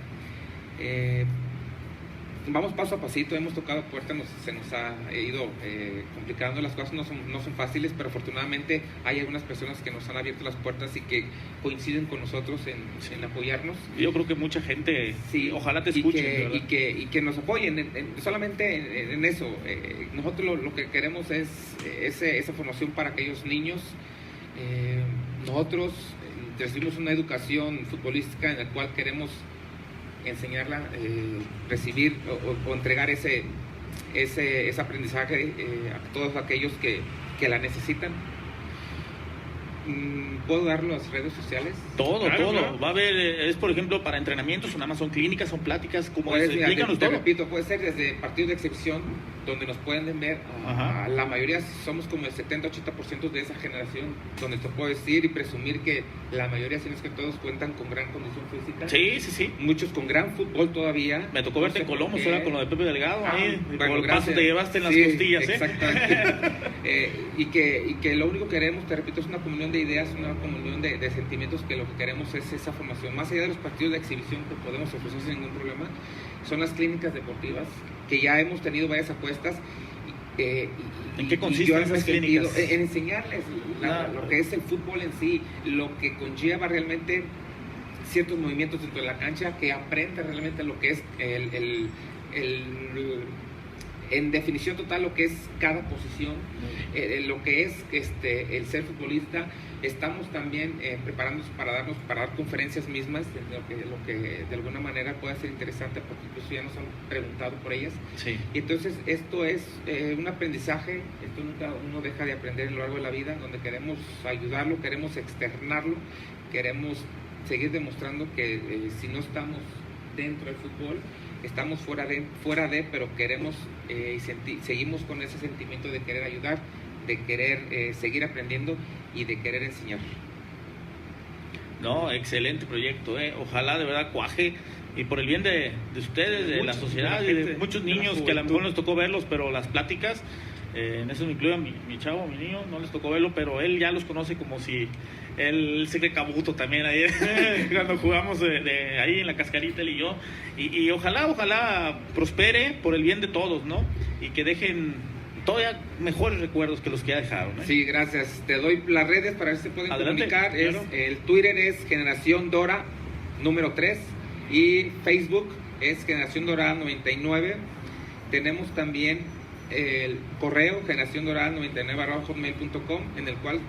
Vamos paso a pasito, hemos tocado puertas, se nos ha ido complicando, las cosas no son fáciles, pero afortunadamente hay algunas personas que nos han abierto las puertas y que coinciden con nosotros en apoyarnos. Yo creo que mucha gente, ojalá te escuchen. Y que nos apoyen solamente en eso. Nosotros lo que queremos es esa formación para aquellos niños. Nosotros recibimos una educación futbolística en la cual queremos enseñarla, recibir o entregar ese aprendizaje a todos aquellos que la necesitan. ¿Puedo dar las redes sociales? Todo. Va a haber, por ejemplo, para entrenamientos, o nada más son clínicas, son pláticas, como explícanos todo. Repito, puede ser desde partidos de exhibición, donde nos pueden ver. La mayoría somos como el 70-80% de esa generación, donde te puedo decir y presumir que la mayoría, si no es que todos, cuentan con gran condición física. Sí. Muchos con gran fútbol todavía. Me tocó verte en Colombo, era con lo de Pepe Delgado. Bueno, por el paso te llevaste en las costillas. Exactamente. y que lo único que queremos, te repito, es una comunión de ideas, una comunión de sentimientos, que lo que queremos es esa formación. Más allá de los partidos de exhibición que podemos ofrecer sin ningún problema, son las clínicas deportivas, que ya hemos tenido varias apuestas. ¿En qué consisten esas clínicas? En enseñarles lo que es el fútbol en sí, lo que conlleva realmente ciertos movimientos dentro de la cancha, que aprenda realmente lo que es en definición total lo que es cada posición, lo que es el ser futbolista. Estamos también preparándonos para dar conferencias mismas, lo que de alguna manera pueda ser interesante, porque incluso ya nos han preguntado por ellas. Sí. Y entonces esto es un aprendizaje, esto nunca uno deja de aprender a lo largo de la vida, donde queremos ayudarlo, queremos externarlo, queremos seguir demostrando que si no estamos dentro del fútbol, estamos fuera de, pero queremos seguimos con ese sentimiento de querer ayudar, de querer seguir aprendiendo y de querer enseñar. No, excelente proyecto, ojalá de verdad cuaje, y por el bien de ustedes, de la sociedad y de muchos niños que a lo mejor no les tocó verlos, pero las pláticas, en eso me incluye mi chavo, mi niño, no les tocó verlo, pero él ya los conoce como si él se cree Cabuto también ahí cuando jugamos ahí en la cascarita él y yo, y ojalá prospere por el bien de todos, ¿no? Y que dejen todavía mejores recuerdos que los que ya dejaron, ¿eh? Sí, gracias. Te doy las redes para ver si se pueden comunicar. Claro. El Twitter es Generación Dora número 3 y Facebook es Generación Dora 99. Tenemos también el correo generaciondorada99@hotmail.com, en el cual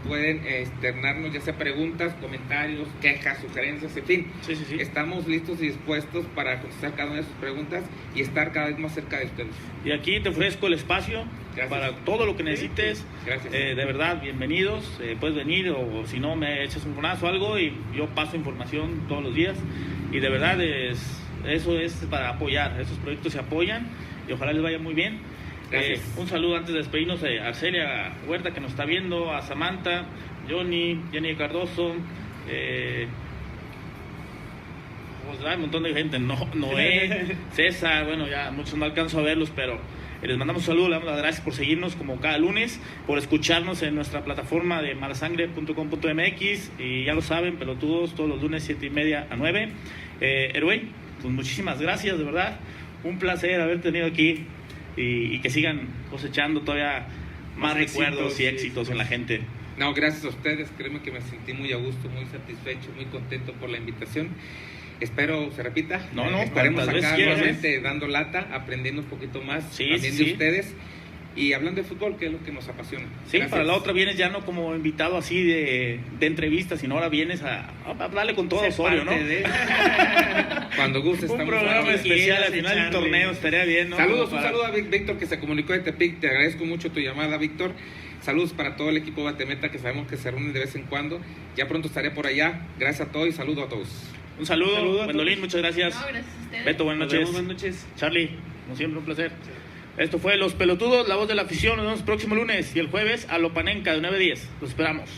pueden externarnos ya sea preguntas, comentarios, quejas, sugerencias, en fin. Sí. Estamos listos y dispuestos para contestar cada una de sus preguntas y estar cada vez más cerca de ustedes. Y aquí te ofrezco el espacio. Gracias. Para todo lo que necesites. Gracias. De verdad, bienvenidos. Puedes venir, o si no, me echas un fonazo o algo y yo paso información todos los días. Y de verdad, eso es para apoyar. Esos proyectos se apoyan y ojalá les vaya muy bien. Gracias. Un saludo antes de despedirnos a Arcelia Huerta, que nos está viendo, a Samantha, Jenny Cardoso, pues hay un montón de gente, Noé, César, bueno, ya muchos no alcanzo a verlos, pero les mandamos un saludo, les damos las gracias por seguirnos como cada lunes, por escucharnos en nuestra plataforma de malasangre.com.mx, y ya lo saben, pelotudos, todos los lunes 7:30 a 9. Eruey, pues muchísimas gracias, de verdad, un placer haber tenido aquí. Y que sigan cosechando todavía más recuerdos y éxitos en la gente. No, gracias a ustedes, créeme que me sentí muy a gusto, muy satisfecho, muy contento por la invitación. Espero se repita. Estaremos acá nuevamente dando lata, aprendiendo un poquito más también de ustedes y hablando de fútbol, que es lo que nos apasiona. Sí, gracias. Para la otra vienes ya no como invitado así de entrevista, sino ahora vienes a darle con todo Osorio, ¿no? Cuando gustes. Un programa especial al final del torneo, estaría bien, ¿no? Saludos, un saludo a Víctor, que se comunicó de Tepic. Te agradezco mucho tu llamada, Víctor. Saludos para todo el equipo Batemeta, que sabemos que se reúne de vez en cuando. Ya pronto estaré por allá. Gracias a todos y saludo a todos. Un saludo, Gwendolyn, muchas gracias. No, gracias a ustedes. Beto, buenas noches. Charlie, como siempre, un placer. Esto fue Los Pelotudos, la voz de la afición. Nos vemos el próximo lunes y el jueves a Lopanenca de 9 a 10. Los esperamos.